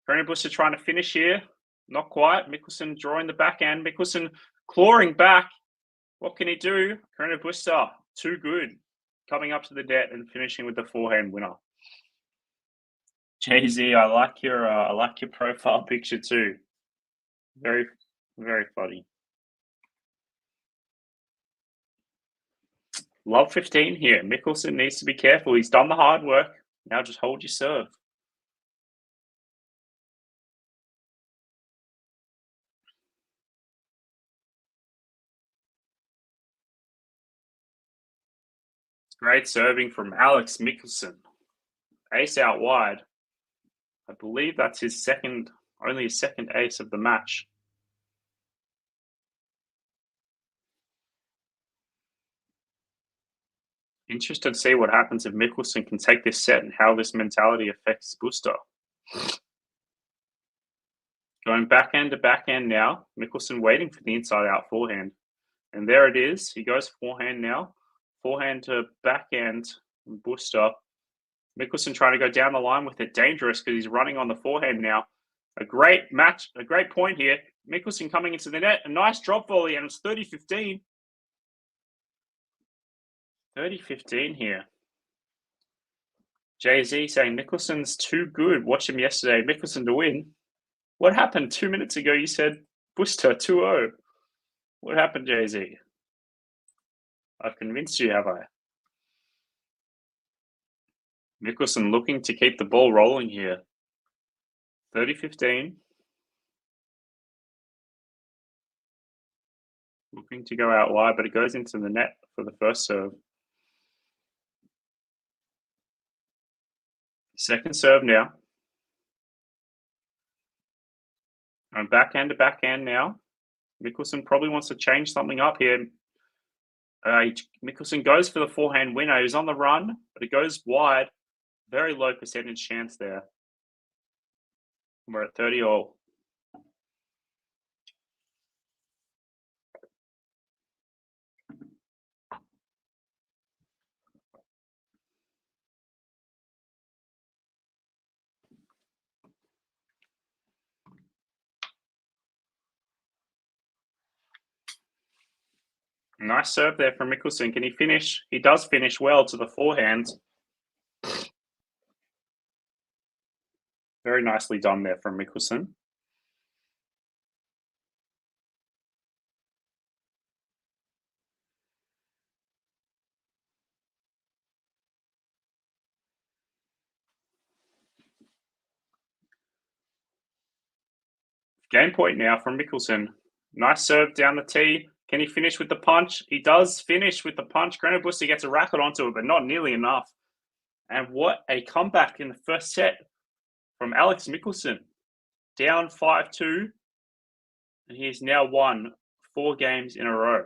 CARRENO BUSTA trying to finish here. Not quite. Michelsen drawing the backhand. Michelsen clawing back. What can he do? CARRENO BUSTA, too good. Coming up to the net and finishing with the forehand winner. Jay-Z, I like your profile picture too. Very, very funny. Love 15 here. Michelsen needs to be careful. He's done the hard work. Now just hold your serve. Great serving from Alex Michelsen. Ace out wide. I believe that's his only his second ace of the match. Interested to see what happens if Michelsen can take this set and how this mentality affects Busta. Going backhand to backhand now. Michelsen waiting for the inside out forehand. And there it is. He goes forehand now. Forehand to backhand. Busta. Michelsen trying to go down the line with it. Dangerous because he's running on the forehand now. A great match, a great point here. Michelsen coming into the net. A nice drop volley, and it's 30-15. 30-15 here. Jay-Z saying Michelsen's too good. Watch him yesterday. Michelsen to win. What happened 2 minutes ago? You said Busta 2-0. What happened, Jay-Z? I've convinced you, have I? Michelsen looking to keep the ball rolling here. 30-15. Looking to go out wide, but it goes into the net for the first serve. Second serve now. And backhand to backhand now. Michelsen probably wants to change something up here. Michelsen goes for the forehand winner. He's on the run, but it goes wide. Very low percentage chance there. We're at 30-all. Nice serve there from Michelsen. Can he finish? He does finish well to the forehand. Very nicely done there from Michelsen. Game point now from Michelsen. Nice serve down the tee. Can he finish with the punch? He does finish with the punch. CARRENO Busta gets a racket onto it, but not nearly enough. And what a comeback in the first set from Alex Michelsen. Down 5-2. And he has now won 4 games in a row.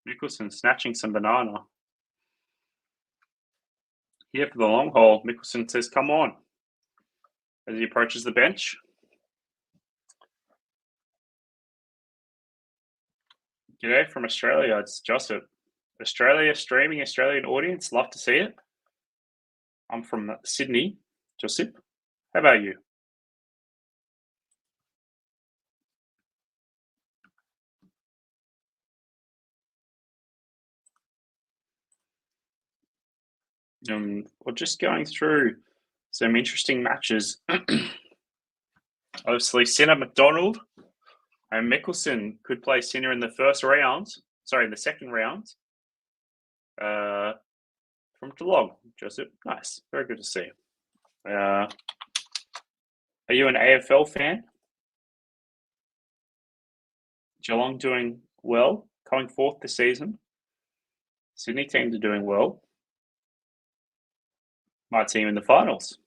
Michelsen snatching some banana. Here for the long hole, Michelsen says, come on, as he approaches the bench. G'day from Australia, it's Joseph. Australia streaming, Australian audience, love to see it. I'm from Sydney, Joseph. How about you? We're just going through some interesting matches. Obviously, Sinner McDonald and Michelsen could play Sinner in the second round. From Geelong, Joseph. Nice. Very good to see. Are you an AFL fan? Geelong doing well, coming fourth this season. Sydney teams are doing well. My team in the finals.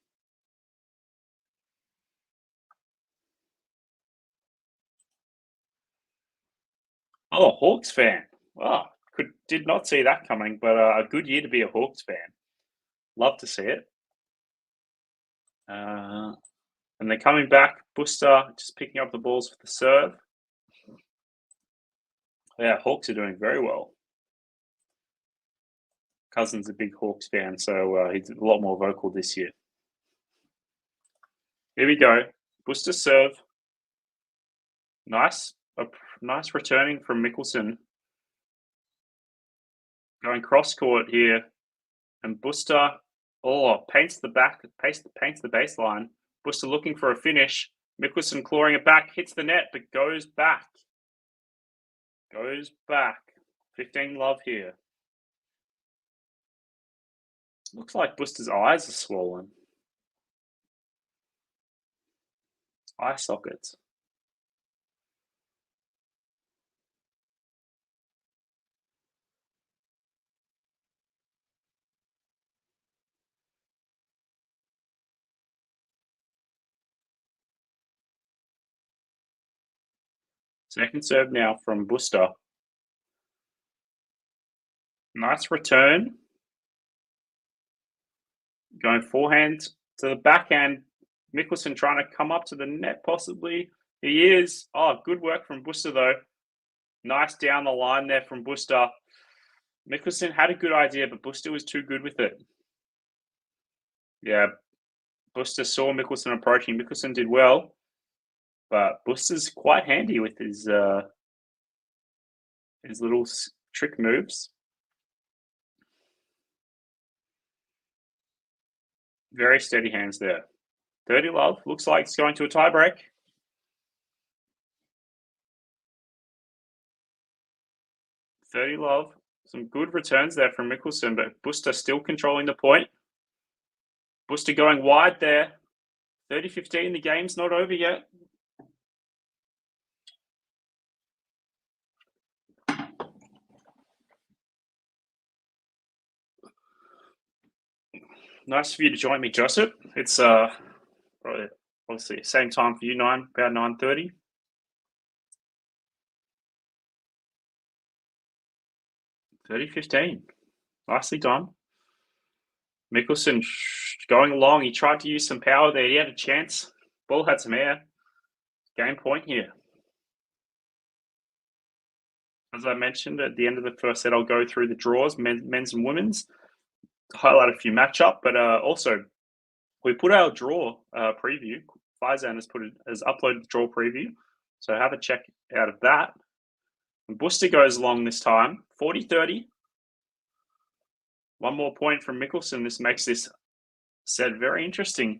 Oh, Hawks fan. Wow, did not see that coming, but a good year to be a Hawks fan. Love to see it. And they're coming back. Busta just picking up the balls for the serve. Yeah, Hawks are doing very well. Cousin's a big Hawks fan, so he's a lot more vocal this year. Here we go. Busta serve. Nice. Nice returning from Michelsen. Going cross court here. And Busta, paints the baseline. Busta looking for a finish. Michelsen clawing it back, hits the net, but goes back. Goes back. 15 love here. Looks like Busta's eyes are swollen. Eye sockets. Second serve now from Busta. Nice return. Going forehand to the backhand. Michelsen trying to come up to the net, possibly. He is. Oh, good work from Busta, though. Nice down the line there from Busta. Michelsen had a good idea, but Busta was too good with it. Yeah, Busta saw Michelsen approaching. Michelsen did well, but Busta's quite handy with his little trick moves. Very steady hands there. 30 love. Looks like it's going to a tiebreak. $30 love. Some good returns there from Michelsen, but Busta still controlling the point. Busta going wide there. 30-15. The game's not over yet. Nice for you to join me, Joseph. It's probably obviously same time for you, about 9:30. 30-15. Nicely done. Michelsen going along. He tried to use some power there. He had a chance. Ball had some air. Game point here. As I mentioned at the end of the first set, I'll go through the draws, men's and women's, to highlight a few matchup, but also we put our draw preview. Faizan has uploaded the draw preview, so have a check out of that. And Busta goes along this time, 40-30. One more point from Michelsen. This makes this set very interesting.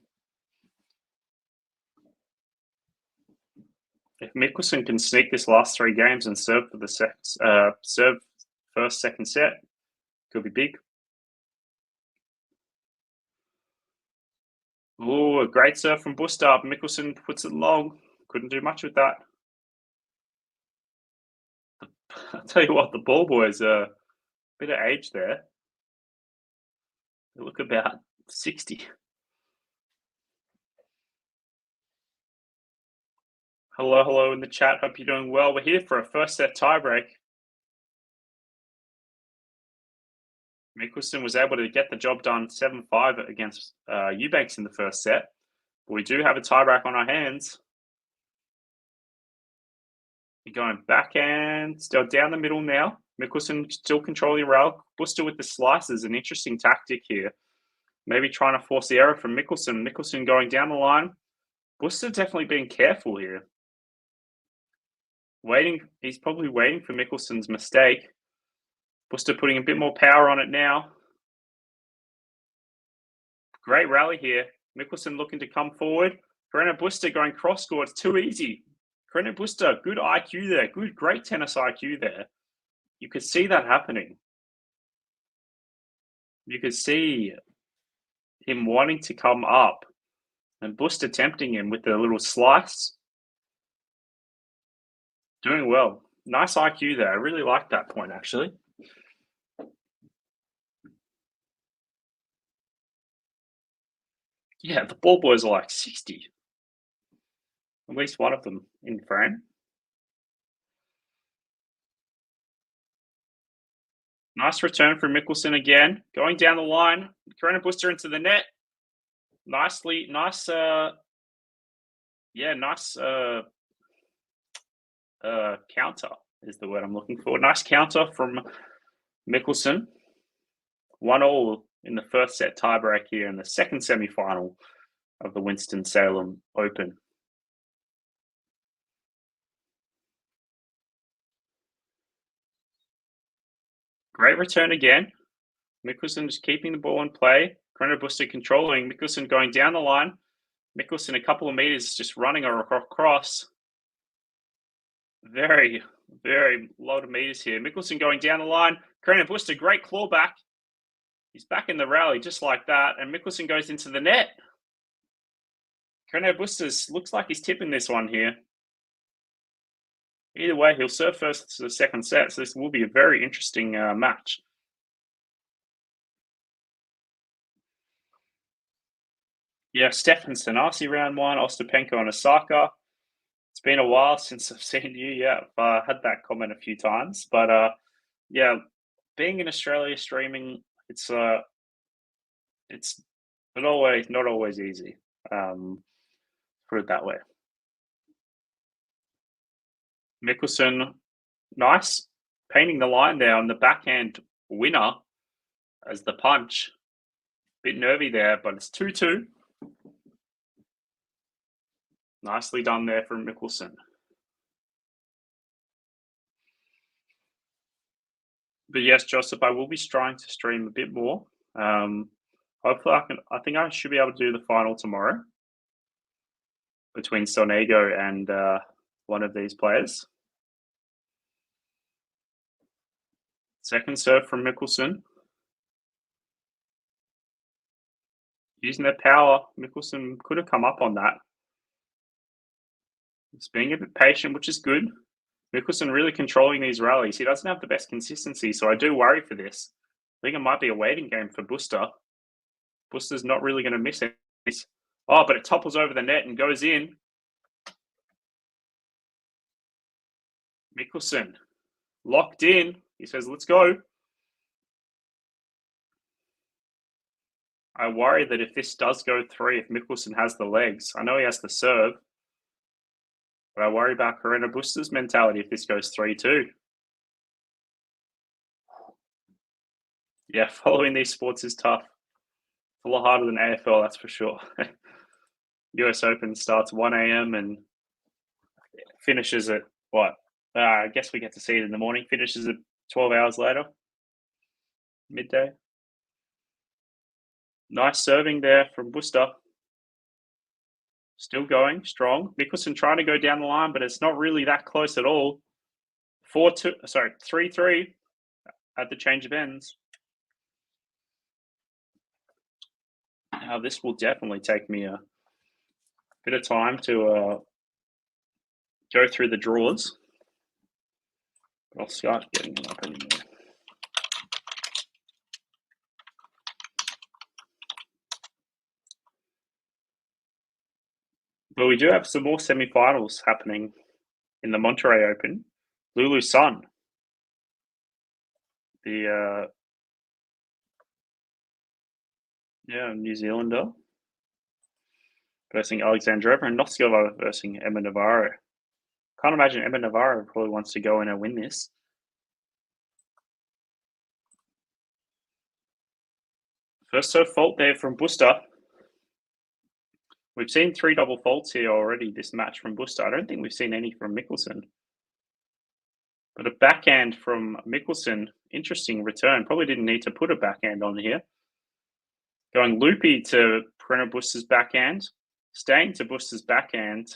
If Michelsen can sneak this last 3 games and serve for the serve first, second set, could be big. Oh, a great serve from Busta. Michelsen puts it long. Couldn't do much with that. I'll tell you what, the ball boys are a bit of age there. They look about 60. Hello, hello in the chat. Hope you're doing well. We're here for a first set tiebreak. Michelsen was able to get the job done 7-5 against Eubanks in the first set. But we do have a tiebreak on our hands. You're going backhand, still down the middle now. Michelsen still controlling the rail. Busta with the slices, an interesting tactic here. Maybe trying to force the error from Michelsen. Michelsen going down the line. Busta definitely being careful here. He's probably waiting for Michelsen's mistake. Busta putting a bit more power on it now. Great rally here. Michelsen looking to come forward. CARRENO Busta going cross court. It's too easy. CARRENO Busta, good IQ there. Great tennis IQ there. You could see that happening. You could see him wanting to come up and Busta tempting him with the little slice. Doing well. Nice IQ there. I really like that point, actually. Yeah, the ball boys are like 60. At least one of them in frame. Nice return from Michelsen again. Going down the line. CARRENO Busta into the net. Nice counter is the word I'm looking for. Nice counter from Michelsen. 1-1 in the first set tiebreak here in the second semi-final of the Winston Salem Open. Great return again. Michelsen just keeping the ball in play. CARRENO Busta controlling. Michelsen going down the line. Michelsen a couple of meters just running across. Very, very lot of meters here. Michelsen going down the line. CARRENO Busta, great clawback. He's back in the rally just like that. And Michelsen goes into the net. CARRENO Busta looks like he's tipping this one here. Either way, he'll serve first to the second set. So this will be a very interesting match. Yeah, Stefan Sanasi round one, Ostapenko and Osaka. It's been a while since I've seen you. Yeah, I've had that comment a few times. But yeah, being in Australia streaming, it's not always easy. Put it that way. Michelsen, nice. Painting the line there on the backhand winner as the punch. Bit nervy there, but it's 2-2. Nicely done there from Michelsen. But yes, Joseph, I will be trying to stream a bit more. Hopefully I think I should be able to do the final tomorrow between Sonego and one of these players. Second serve from Michelsen. Using their power, Michelsen could have come up on that. He's being a bit patient, which is good. Michelsen really controlling these rallies. He doesn't have the best consistency, so I do worry for this. I think it might be a waiting game for Busta. Busta's not really going to miss it. Oh, but it topples over the net and goes in. Michelsen locked in. He says, let's go. I worry that if this does go 3, if Michelsen has the legs, I know he has the serve, but I worry about CARRENO Busta's mentality if this goes 3-2. Yeah, following these sports is tough. It's a lot harder than AFL, that's for sure. US Open starts 1 a.m. and finishes at what? I guess we get to see it in the morning. Finishes at 12 hours later, midday. Nice serving there from Busta. Still going strong. Michelsen trying to go down the line, but it's not really that close at all. 3-3 at the change of ends. This will definitely take me a bit of time to go through the draws. But I'll start getting them up anyway. But we do have some more semi-finals happening in the Monterey Open. Lulu Sun, the New Zealander, versing Alexandrova, and Noskova versing Emma Navarro. Can't imagine Emma Navarro probably wants to go in and win this. First serve fault there from Busta. We've seen 3 double faults here already this match from Busta. I don't think we've seen any from Michelsen. But a backhand from Michelsen, interesting return. Probably didn't need to put a backhand on here. Going loopy to CARRENO Busta's backhand. Staying to Busta's backhand.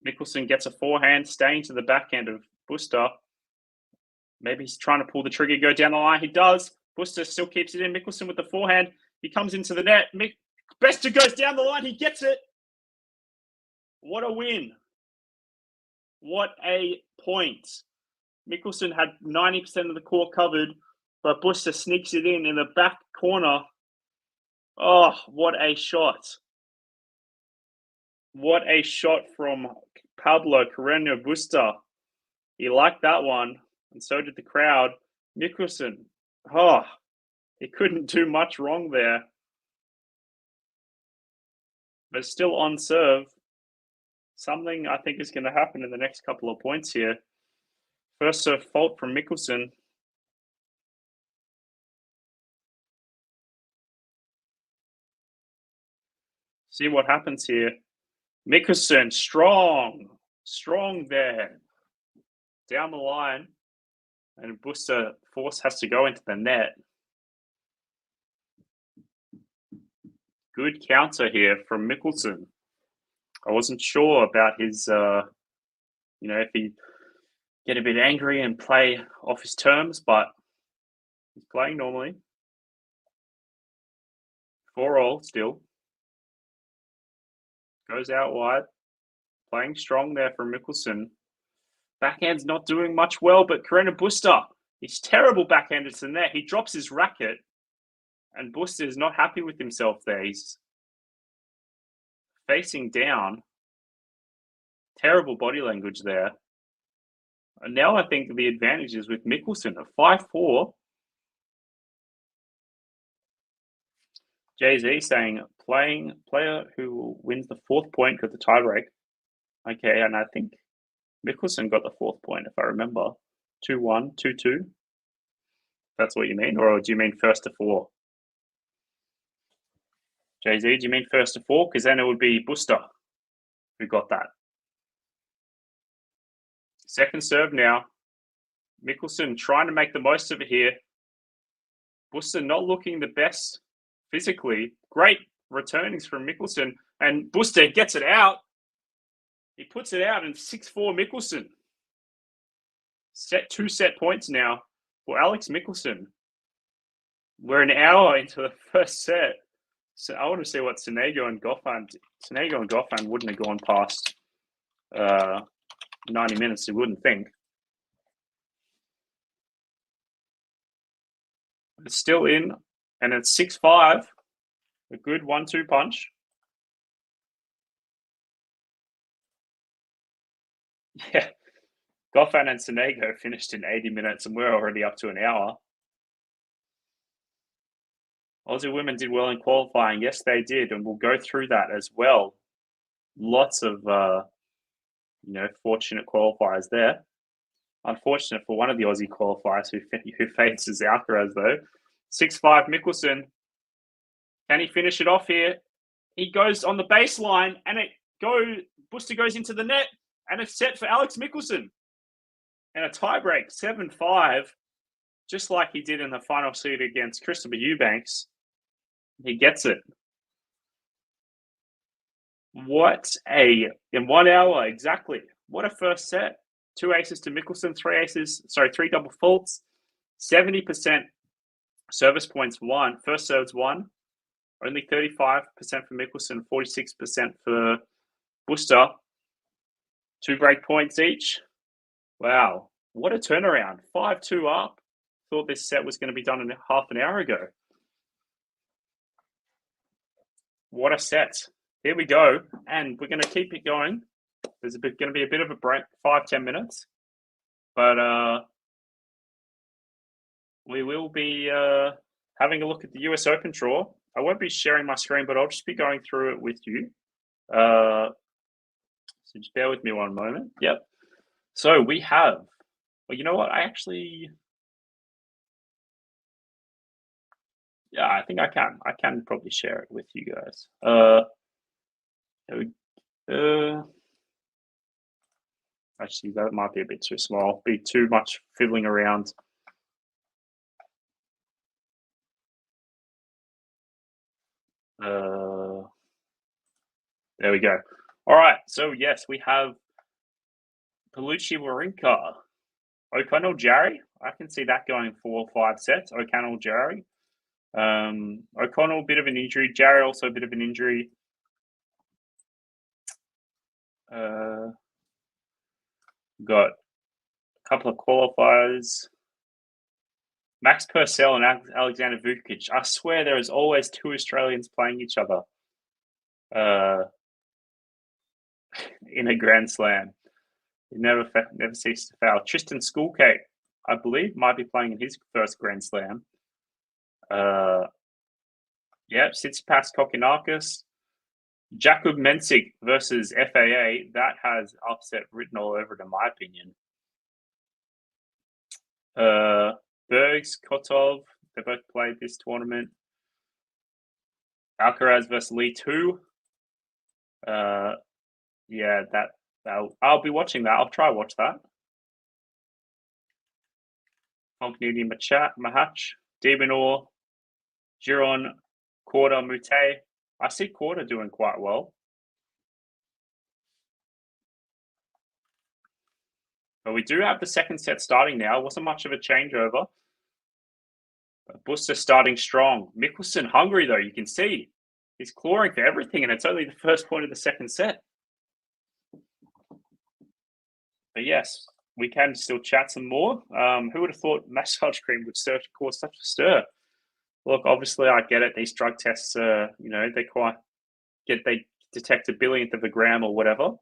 Michelsen gets a forehand, staying to the backhand of Busta. Maybe he's trying to pull the trigger, go down the line. He does. Busta still keeps it in. Michelsen with the forehand. He comes into the net. Busta goes down the line. He gets it. What a win. What a point. Michelsen had 90% of the court covered, but Busta sneaks it in the back corner. Oh, what a shot. What a shot from Pablo CARRENO Busta. He liked that one, and so did the crowd. Michelsen, he couldn't do much wrong there. But still on serve. Something I think is going to happen in the next couple of points here. First serve fault from Michelsen. See what happens here. Michelsen, strong there. Down the line. And Busta force has to go into the net. Good counter here from Michelsen. I wasn't sure about his, if he get a bit angry and play off his terms, but he's playing normally. 4-all still. Goes out wide. Playing strong there from Michelsen. Backhand's not doing much well, but CARRENO Busta, he's terrible backhanded to the net. He drops his racket, and Busta is not happy with himself there. He's facing down. Terrible body language there. And now I think the advantage is with Michelsen, a 5-4. Jay-Z saying, player who wins the 4th point got the tiebreak. Okay, and I think Michelsen got the 4th point, if I remember. 2-1, 2-2. That's what you mean? Or do you mean first to 4? Jay-Z, do you mean first to 4? Because then it would be Busta who got that. Second serve now. Michelsen trying to make the most of it here. Busta not looking the best physically. Great returnings from Michelsen. And Busta gets it out. He puts it out in 6-4 Michelsen. 2 set points now for Alex Michelsen. We're an hour into the first set. So I want to see what Sonego and Goffin. Sonego and Goffin wouldn't have gone past 90 minutes, you wouldn't think. It's still in, and it's 6-5. A good 1-2 punch. Yeah. Goffin and Sonego finished in 80 minutes, and we're already up to an hour. Aussie women did well in qualifying. Yes, they did, and we'll go through that as well. Lots of, fortunate qualifiers there. Unfortunate for one of the Aussie qualifiers who faces Alcaraz, though. 6-5 Michelsen. Can he finish it off here? He goes on the baseline, and Busta goes into the net, and it's set for Alex Michelsen. And a tiebreak, 7-5, just like he did in the final seed against Christopher Eubanks. He gets it. In 1 hour, exactly. What a first set. 2 aces to Michelsen, 3 double faults, 70% service points won, first serves won. Only 35% for Michelsen, 46% for Busta. 2 break points each. Wow, what a turnaround. 5-2 up. Thought this set was going to be done in half an hour ago. What a set. Here we go. And we're going to keep it going. There's going to be a bit of a break, 5-10 minutes. But we will be having a look at the US Open draw. I won't be sharing my screen, but I'll just be going through it with you. So just bear with me one moment. Yep. So we have, well, you know what? I think I can. I can probably share it with you guys. Actually, that might be a bit too small. Be too much fiddling around. There we go. All right. So yes, we have Palucci Wawrinka, O'Connell Jarry. I can see that going 4 or 5 sets. O'Connell Jarry. O'Connell, bit of an injury. Jarry also a bit of an injury. Got a couple of qualifiers. Max Purcell and Alexander Vukic. I swear there is always 2 Australians playing each other in a Grand Slam. He never ceases to foul. Tristan Schoolcake, I believe, might be playing in his first Grand Slam. Yep, Tsitsipas Kokonakis. Jakub Mensik versus FAA. That has upset written all over it, in my opinion. Bergs, Kotov, they both played this tournament. Alcaraz versus Lee 2. Yeah, I'll be watching that. I'll try watch that. Fonknudi Mahach, Debenor, Giron, Korda, Mute. I see Korda doing quite well. But we do have the second set starting now. Wasn't much of a changeover. Busta starting strong. Michelsen hungry, though. You can see he's clawing for everything, and it's only the first point of the second set. But yes, we can still chat some more. Who would have thought massage cream would cause such a stir? Look, obviously, I get it. These drug tests, they detect a billionth of a gram or whatever.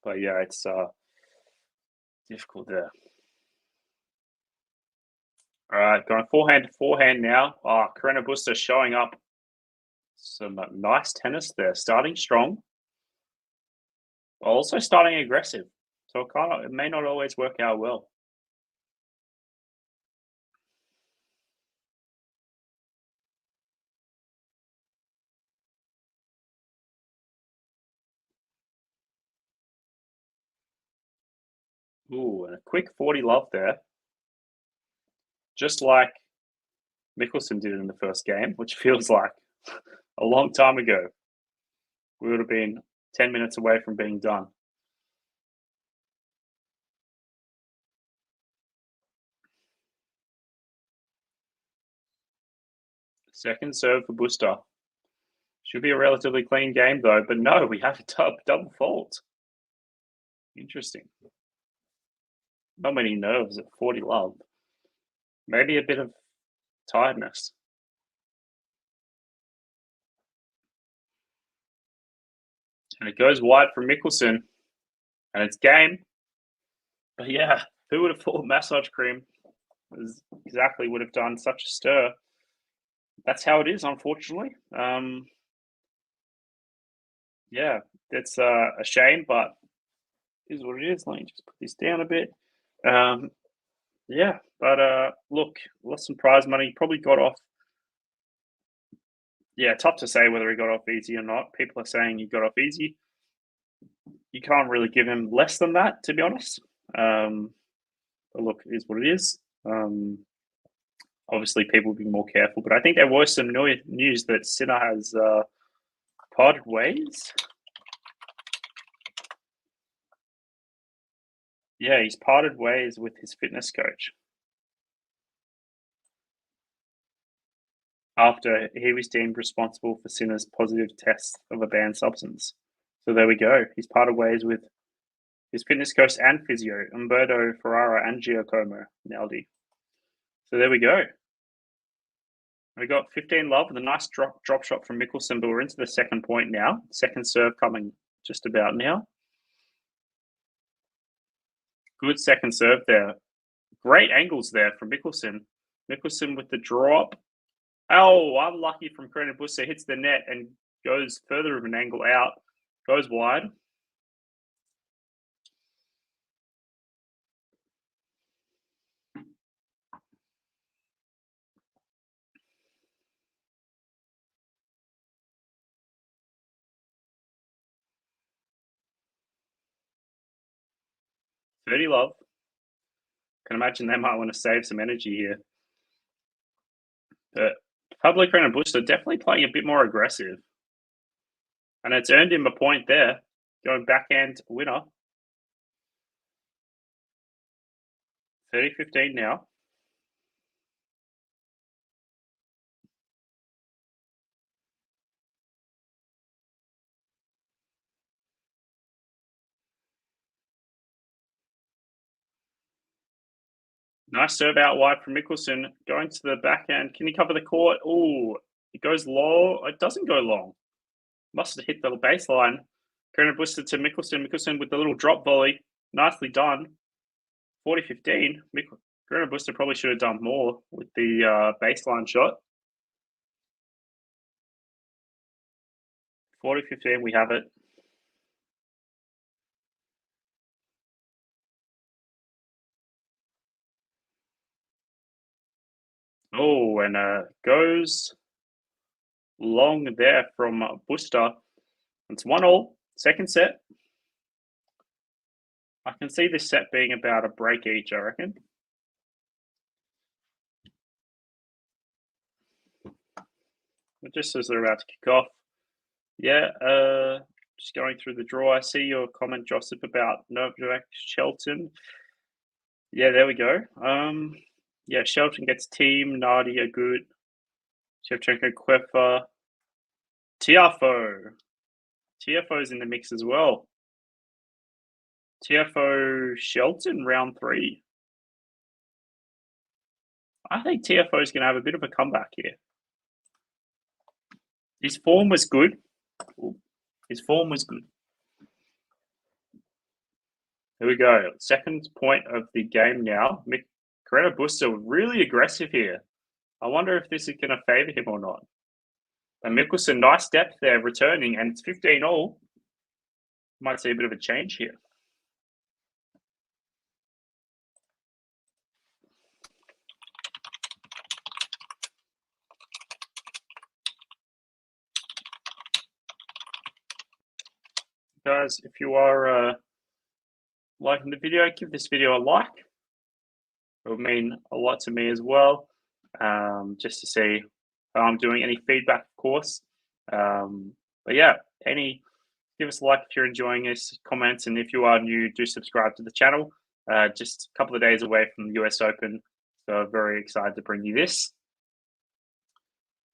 But yeah, it's difficult there. All right, going forehand to forehand now. CARRENO Busta showing up. Some nice tennis there. Starting strong. Also starting aggressive. So it may not always work out well. Ooh, and a quick 40 love there. Just like Michelsen did in the first game, which feels like a long time ago. We would have been 10 minutes away from being done. Second serve for Busta. Should be a relatively clean game, though. But no, we have a double fault. Interesting. Not many nerves at 40 love. Maybe a bit of tiredness. And it goes wide for Michelsen. And it's game. But yeah, who would have thought massage cream exactly would have done such a stir? That's how it is, unfortunately. Yeah, that's a shame, but it is what it is. Let me just put this down a bit. Yeah, but look, lost some prize money. Probably got off. Yeah, tough to say whether he got off easy or not. People are saying he got off easy. You can't really give him less than that, to be honest. But look, it is what it is. Obviously, people will be more careful. But I think there was some news that Sinner has parted ways. Yeah, he's parted ways with his fitness coach. after he was deemed responsible for Sinner's positive test of a banned substance. So there we go. He's parted ways with his fitness coach and physio, Umberto Ferrara and Giacomo Naldi. So there we go. We got 15 love with a nice drop shot from Michelsen, but we're into the second point now. Second serve coming just about now. Good second serve there. Great angles there from Michelsen. Michelsen with the drop. Oh, unlucky from CARRENO Busta. Hits the net and goes further of an angle out. Goes wide. $30 love. Can imagine they might want to save some energy here. But Pablo CARRENO Busta definitely playing a bit more aggressive. And it's earned him a point there. Going backhand winner. 30-15 now. Nice serve out wide from Michelsen. Going to the backhand. Can he cover the court? Oh, it goes low. It doesn't go long. Must have hit the baseline. CARRENO Busta to Michelsen. Michelsen with the little drop volley. Nicely done. 40-15. CARRENO Busta probably should have done more with the baseline shot. 40-15, we have it. Oh, and goes long there from Busta. It's 1-1. Second set. I can see this set being about a break each, I reckon. Just as they're about to kick off. Yeah, just going through the draw. I see your comment, Joseph, about Novak Shelton. Yeah, there we go. Yeah, Shelton gets team. Nadia good. Shevchenko, Quefa. Tiafo. Tiafo's in the mix as well. Tiafo Shelton, round 3. I think Tiafo is going to have a bit of a comeback here. His form was good. His form was good. Here we go. Second point of the game now. CARRENO Busta really aggressive here. I wonder if this is going to favour him or not. And Michelsen, nice depth there, returning, and it's 15-all. Might see a bit of a change here. Guys, if you are liking the video, give this video a like. It would mean a lot to me as well, just to see how I'm doing. Any feedback, of course. But yeah, give us a like if you're enjoying this, comments, and if you are new, do subscribe to the channel. Just a couple of days away from the US Open, so very excited to bring you this.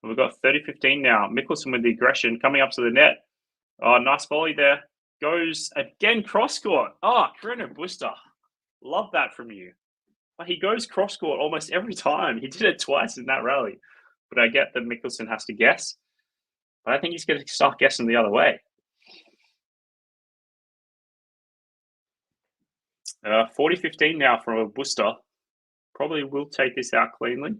We've got 30-15 now. Michelsen with the aggression coming up to the net. Oh, nice volley there. Goes again cross court. Oh, CARRENO Busta. Love that from you. He goes cross court almost every time. He did it twice in that rally. But I get that Michelsen has to guess. But I think he's going to start guessing the other way. 40-15 now from Busta. Probably will take this out cleanly.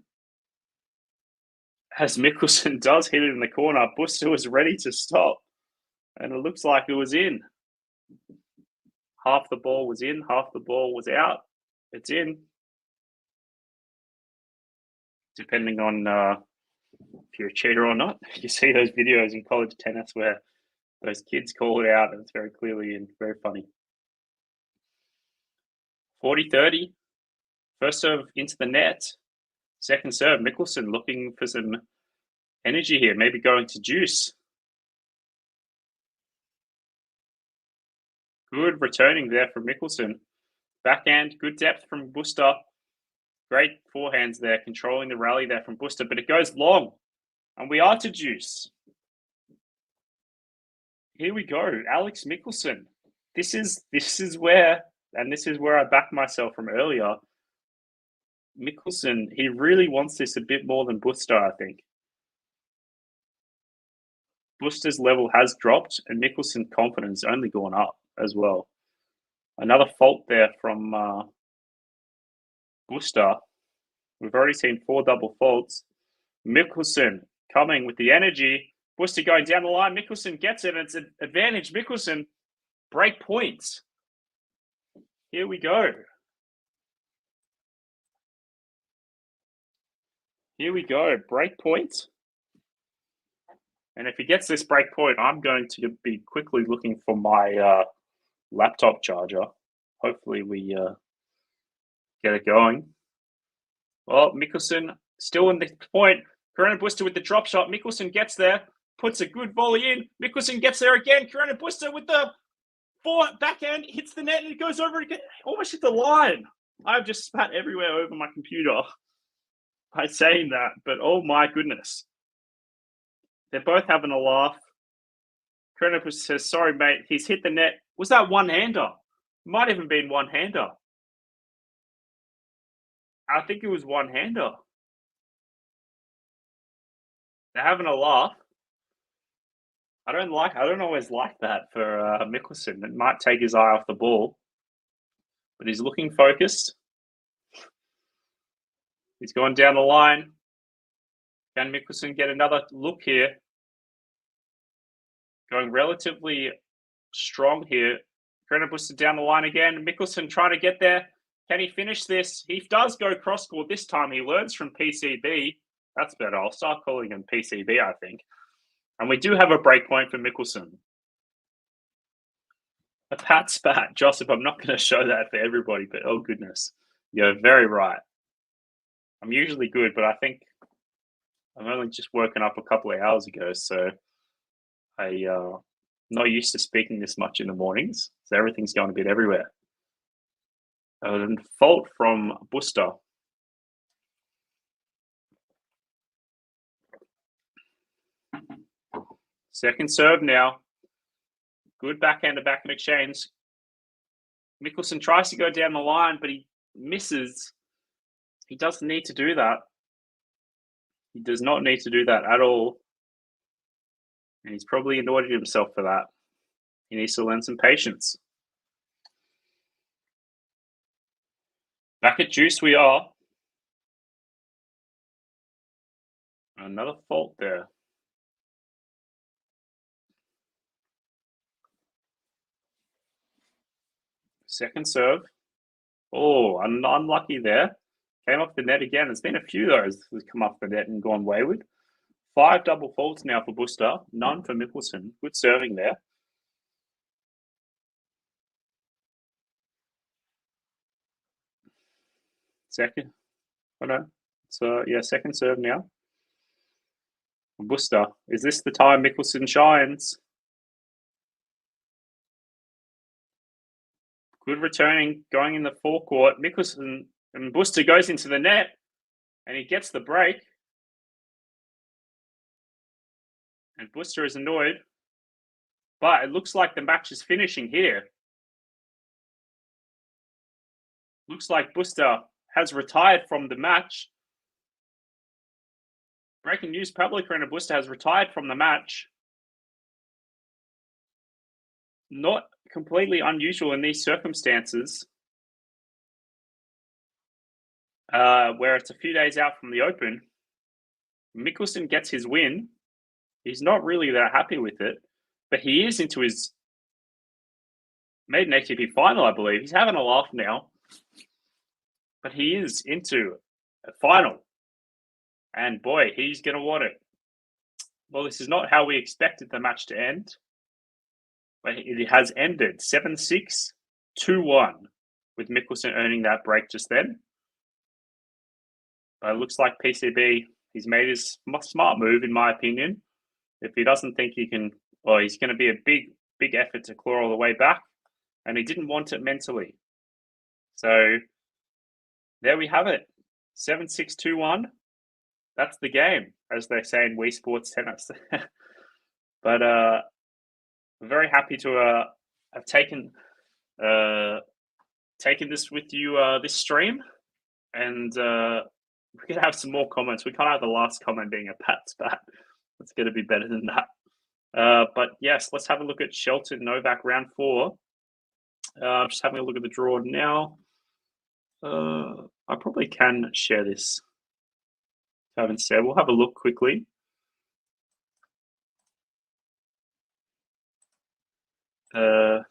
As Michelsen does hit it in the corner, Busta was ready to stop. And it looks like it was in. Half the ball was in, half the ball was out. It's in. Depending on if you're a cheater or not. You see those videos in college tennis where those kids call it out and it's very clearly and very funny. 40-30. First serve into the net. Second serve, Michelsen looking for some energy here, maybe going to juice. Good returning there from Michelsen. Backhand, good depth from Busta. Great forehands there, controlling the rally there from Busta, but it goes long. And we are to juice. Here we go, Alex Michelsen. This is where I backed myself from earlier. Michelsen, he really wants this a bit more than Busta, I think. Busta's level has dropped, and Michelsen's confidence only gone up as well. Another fault there from Busta. We've already seen 4 double faults. Michelsen coming with the energy. Busta going down the line. Michelsen gets it, and it's an advantage. Michelsen, break points. Here we go. Here we go, break point. And if he gets this break point, I'm going to be quickly looking for my laptop charger. Hopefully we get it going. Well, Michelsen still in the point. CARRENO Busta with the drop shot. Michelsen gets there, puts a good volley in. Michelsen gets there again. CARRENO Busta with the backhand, hits the net, and it goes over again. Almost hit the line. I've just spat everywhere over my computer by saying that, but oh my goodness. They're both having a laugh. CARRENO Busta says, sorry, mate, he's hit the net. Was that one-hander? Might even been one-hander. I think it was one-hander. They're having a laugh. I don't always like that for Michelsen. It might take his eye off the ball, but he's looking focused. He's going down the line. Can Michelsen get another look here? Going relatively strong here. CARRENO Busta down the line again. Michelsen trying to get there. Can he finish this? He does go cross-court this time. He learns from PCB. That's better. I'll start calling him PCB, I think. And we do have a break point for Michelsen. A pat spat. Joseph, I'm not going to show that for everybody, but oh goodness. You're very right. I'm usually good, but I think I'm only just woken up a couple of hours ago, so I'm not used to speaking this much in the mornings, so everything's going a bit everywhere. A fault from Busta. Second serve now. Good backhand-to-backhand exchange. Michelsen tries to go down the line, but he misses. He doesn't need to do that. He does not need to do that at all. And he's probably annoyed at himself for that. He needs to learn some patience. Back at juice we are. Another fault there. Second serve. Oh, unlucky there. Came off the net again. There's been a few of those that come off the net and gone wayward. 5 double faults now for Busta. None for Michelsen. Good serving there. Second. Oh no. So yeah, second serve now. Busta. Is this the time Michelsen shines? Good returning, going in the forecourt. Michelsen and Busta goes into the net, and he gets the break. And Busta is annoyed, but it looks like the match is finishing here. Looks like Busta has retired from the match. Breaking news, Pablo CARRENO Busta has retired from the match. Not completely unusual in these circumstances, where it's a few days out from the Open. Michelsen gets his win. He's not really that happy with it, but he is into his maiden ATP final, I believe. He's having a laugh now, but he is into a final. And boy, he's going to want it. Well, this is not how we expected the match to end, but it has ended 7-6, 2-1, with Michelsen earning that break just then. But it looks like PCB, he's made his smart move, in my opinion. If he doesn't think he can, well, he's going to be a big effort to claw all the way back, and he didn't want it mentally. So there we have it, 7-6, 2-1. that's the game, as they say in Wii Sports Tennis. But very happy to have taken this with you this stream, and we're gonna have some more comments. We can't have the last comment being a pat spat. It's gonna be better than that. But yes, let's have a look at Shelton Novak round 4. Just having a look at the draw now. I probably can share this. I haven't said. We'll have a look quickly. And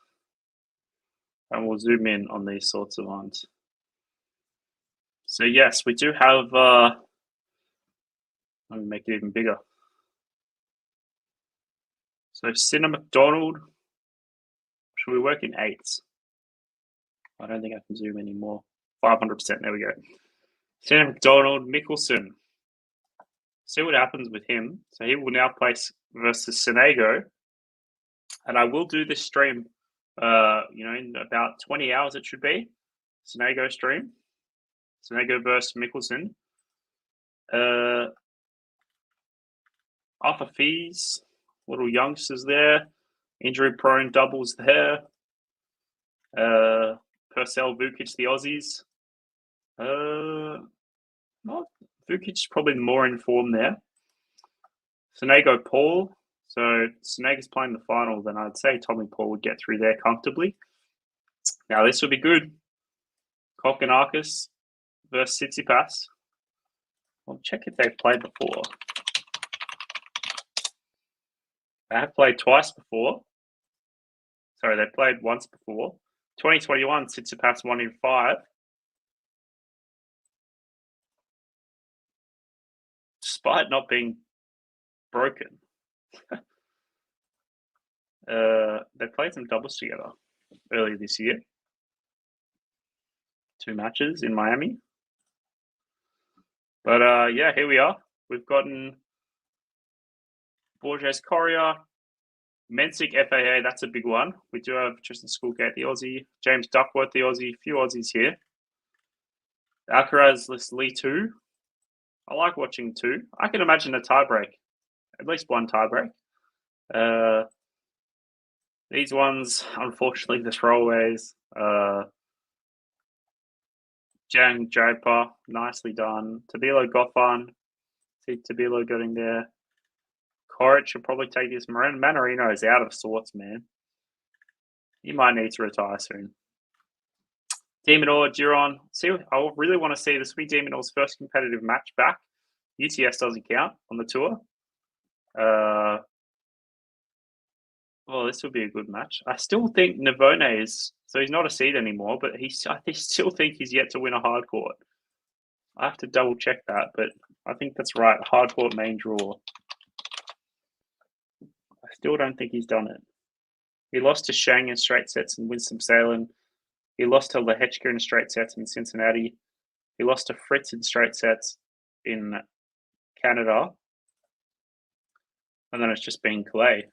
we'll zoom in on these sorts of ones. So yes, we do have. Let me make it even bigger. So Sinner McDonald. Should we work in 8s? I don't think I can zoom anymore. 500%. There we go. Sinner McDonald, Michelsen. See what happens with him. So he will now place versus Sonego. And I will do this stream, in about 20 hours it should be. Sonego stream. Sonego versus Michelsen. Arthur Fees, little youngsters there. Injury prone doubles there. Purcell, Vukic, the Aussies. Vukic probably more in form there. Sonego, Paul. So Sonego's playing the final, then I'd say Tommy Paul would get through there comfortably. Now this would be good. Kokkinakis versus Tsitsipas. I'll check if they've played before. They have played twice before. Sorry, they played once before. 2021, Tsitsipas 1 in 5. Despite not being broken. They played some doubles together earlier this year. 2 matches in Miami. But yeah, here we are. We've gotten Borges Correa, Mensik FAA, that's a big one. We do have Tristan Schoolgate, the Aussie, James Duckworth, the Aussie, a few Aussies here. Alcaraz, Lee 2. I like watching 2. I can imagine a tiebreak, at least one tiebreak. These ones, unfortunately, the throwaways. Jang Draper, nicely done. Tabilo Goffin. See Tabilo getting there. Coric should probably take this. Manarino is out of sorts, man. He might need to retire soon. Demonor, Giron. See, I really want to see this will be Demonor's first competitive match back. UTS doesn't count on the tour. Well, this will be a good match. I still think Navone is, so he's not a seed anymore, but I still think he's yet to win a hard court. I have to double check that, but I think that's right. Hard court main draw. I still don't think he's done it. He lost to Shang in straight sets in Winston Salem. He lost to Lehechka in straight sets in Cincinnati. He lost to Fritz in straight sets in Canada. And then it's just been Clay.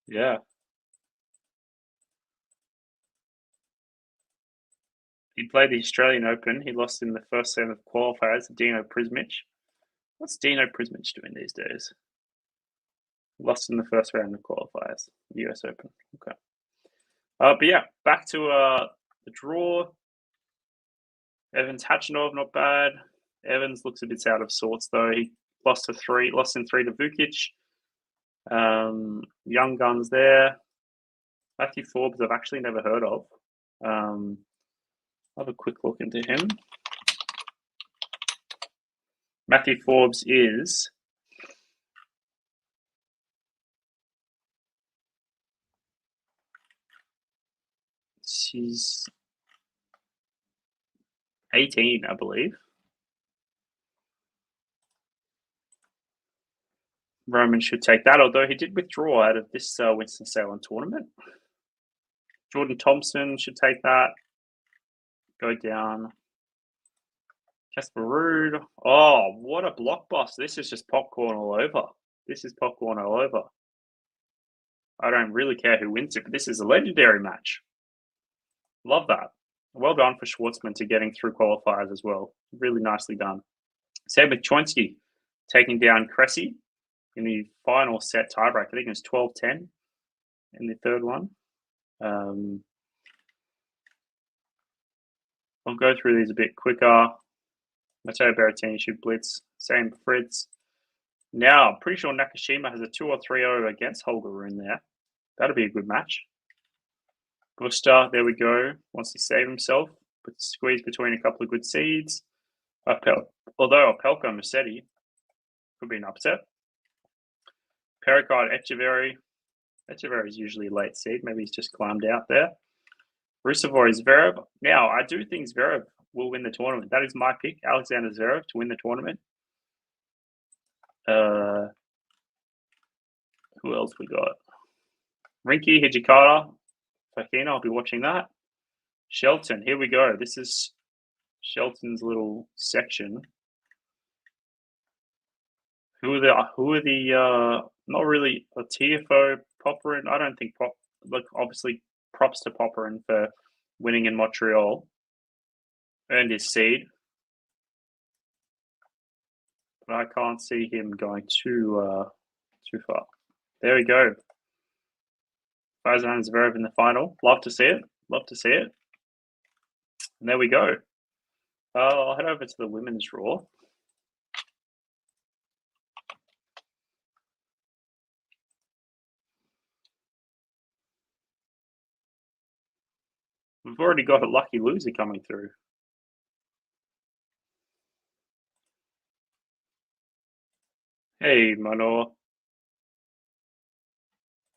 Yeah. He played the Australian Open. He lost in the first set of qualifiers to Dino Prismic. What's Dino Prismic doing these days? Lost in the first round of qualifiers, the US Open. Okay. But yeah, back to the draw. Evans Hachinov, not bad. Evans looks a bit out of sorts though. He lost in 3 to Vukic. Young guns there. Matthew Forbes, I've actually never heard of. I'll have a quick look into him. Matthew Forbes is he's 18, I believe. Roman should take that, although he did withdraw out of this Winston Salem tournament. Jordan Thompson should take that. Go down. Casper Ruud. Oh, what a blockbuster. This is just popcorn all over. This is popcorn all over. I don't really care who wins it, but this is a legendary match. Love that. Well done for Schwartzman to getting through qualifiers as well. Really nicely done. Same with Choinsky taking down Cressy in the final set tiebreak. I think it was 12-10 in the third one. I'll go through these a bit quicker. Matteo Berrettini should blitz. Same Fritz. Now, I'm pretty sure Nakashima has a 2 or 3-0 against Holger Rune there. That'll be a good match. Busta, there we go. Wants to save himself, but squeeze between a couple of good seeds. Although Opelka and Musetti could be an upset. Pericard, Echeverry. Echeverry is usually a late seed. Maybe he's just climbed out there. Rusevor is Zverev. Now, I do think Zverev will win the tournament. That is my pick, Alexander Zverev, to win the tournament. Who else we got? Rinky, Hijikata, Fakina. I'll be watching that. Shelton, here we go. This is Shelton's little section. Who are the not really a TFO Popperin? I don't think obviously props to Popperin for winning in Montreal. Earned his seed. But I can't see him going too far. There we go. Fazan Zverev in the final. Love to see it. Love to see it. And there we go. I'll head over to the women's draw. We've already got a lucky loser coming through. Hey, Manor.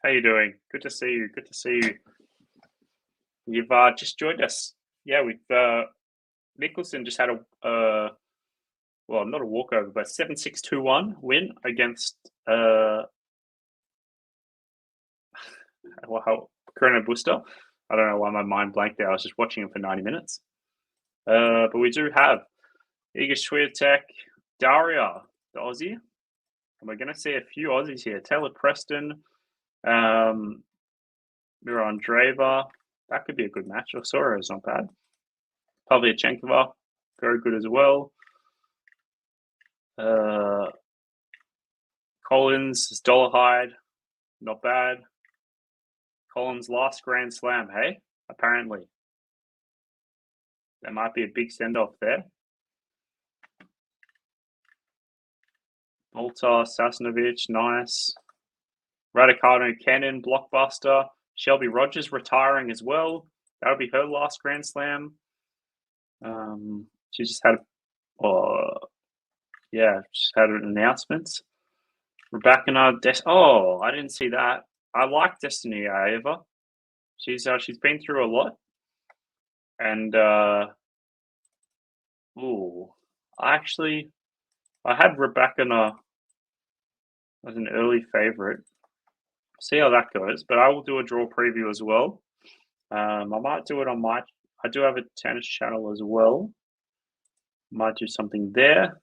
How you doing? Good to see you. Good to see you. You've just joined us. Yeah, we've Michelsen just had a well, not a walkover, but 7-6-2-1 win against CARRENO Busta. I don't know why my mind blanked there. I was just watching him for 90 minutes. But we do have Iga Swiatek, Daria, the Aussie. And we're going to see a few Aussies here. Taylor Preston, Mira Andreeva. That could be a good match. Osora is not bad. Pavlyuchenkova, very good as well. Collins, Dollarhide, not bad. Collins' last Grand Slam, hey? Apparently. There might be a big send-off there. Malta, Sasnovich, nice. Raducanu, Cannon, Blockbuster. Shelby Rogers retiring as well. That'll be her last Grand Slam. She just had, just had an announcement. Rebecca, I didn't see that. I like Destiny Ava. She's been through a lot, and I had Rebecca as an early favorite. See how that goes, but I will do a draw preview as well. I might do it on I do have a tennis channel as well. Might do something there.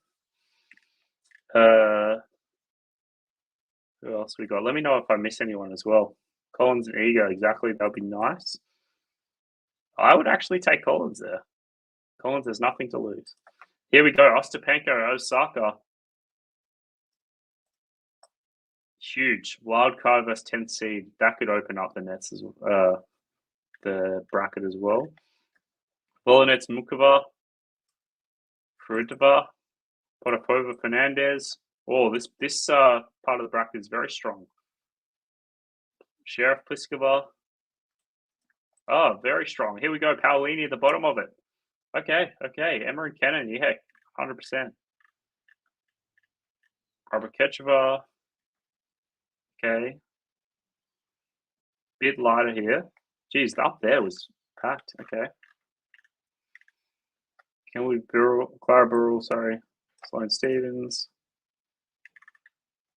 Who else we got? Let me know if I miss anyone as well. Collins and Ego, exactly. That would be nice. I would actually take Collins there. Collins has nothing to lose. Here we go. Ostapenko, Osaka. Huge. Wild card versus 10th seed. That could open up the nets as the bracket as well. Volinets, Mukova, Krutova, Potapova, Fernandez. Oh, this part of the bracket is very strong. Sheriff Pliskova. Oh, very strong. Here we go. Paolini at the bottom of it. Okay. Emma and Cannon, yeah, 100%. Arbakecheva. Okay. Bit lighter here. Geez, up there was packed. Okay. Clara Burrell, sorry. Sloane Stevens.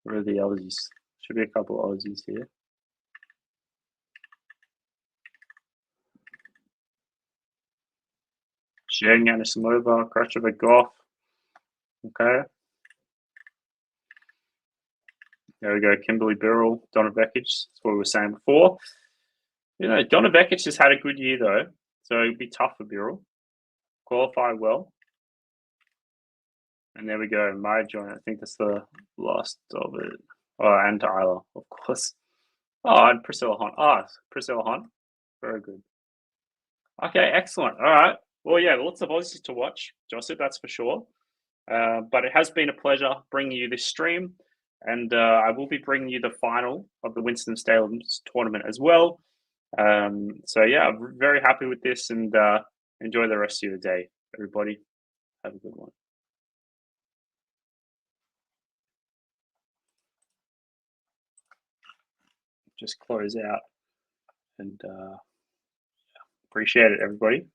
Where are the Aussies? Should be a couple of Aussies here. Zheng, Anisimova, Kracheva, Goff. Okay. There we go. Kimberly Birrell, Donna Vekic. That's what we were saying before. You know, Donna Vekic has had a good year, though. So it'd be tough for Birrell. Qualify well. And there we go, my joint. I think that's the last of it. Oh, and Isla, of course. Oh, and Priscilla Hunt. Ah, Priscilla Hunt. Very good. Okay, excellent. All right. Well, yeah, lots of Aussies to watch, Joseph, that's for sure. But it has been a pleasure bringing you this stream. And I will be bringing you the final of the Winston Salem tournament as well. So, yeah, I'm very happy with this, and enjoy the rest of your day, everybody. Have a good one. Just close out, and appreciate it, everybody.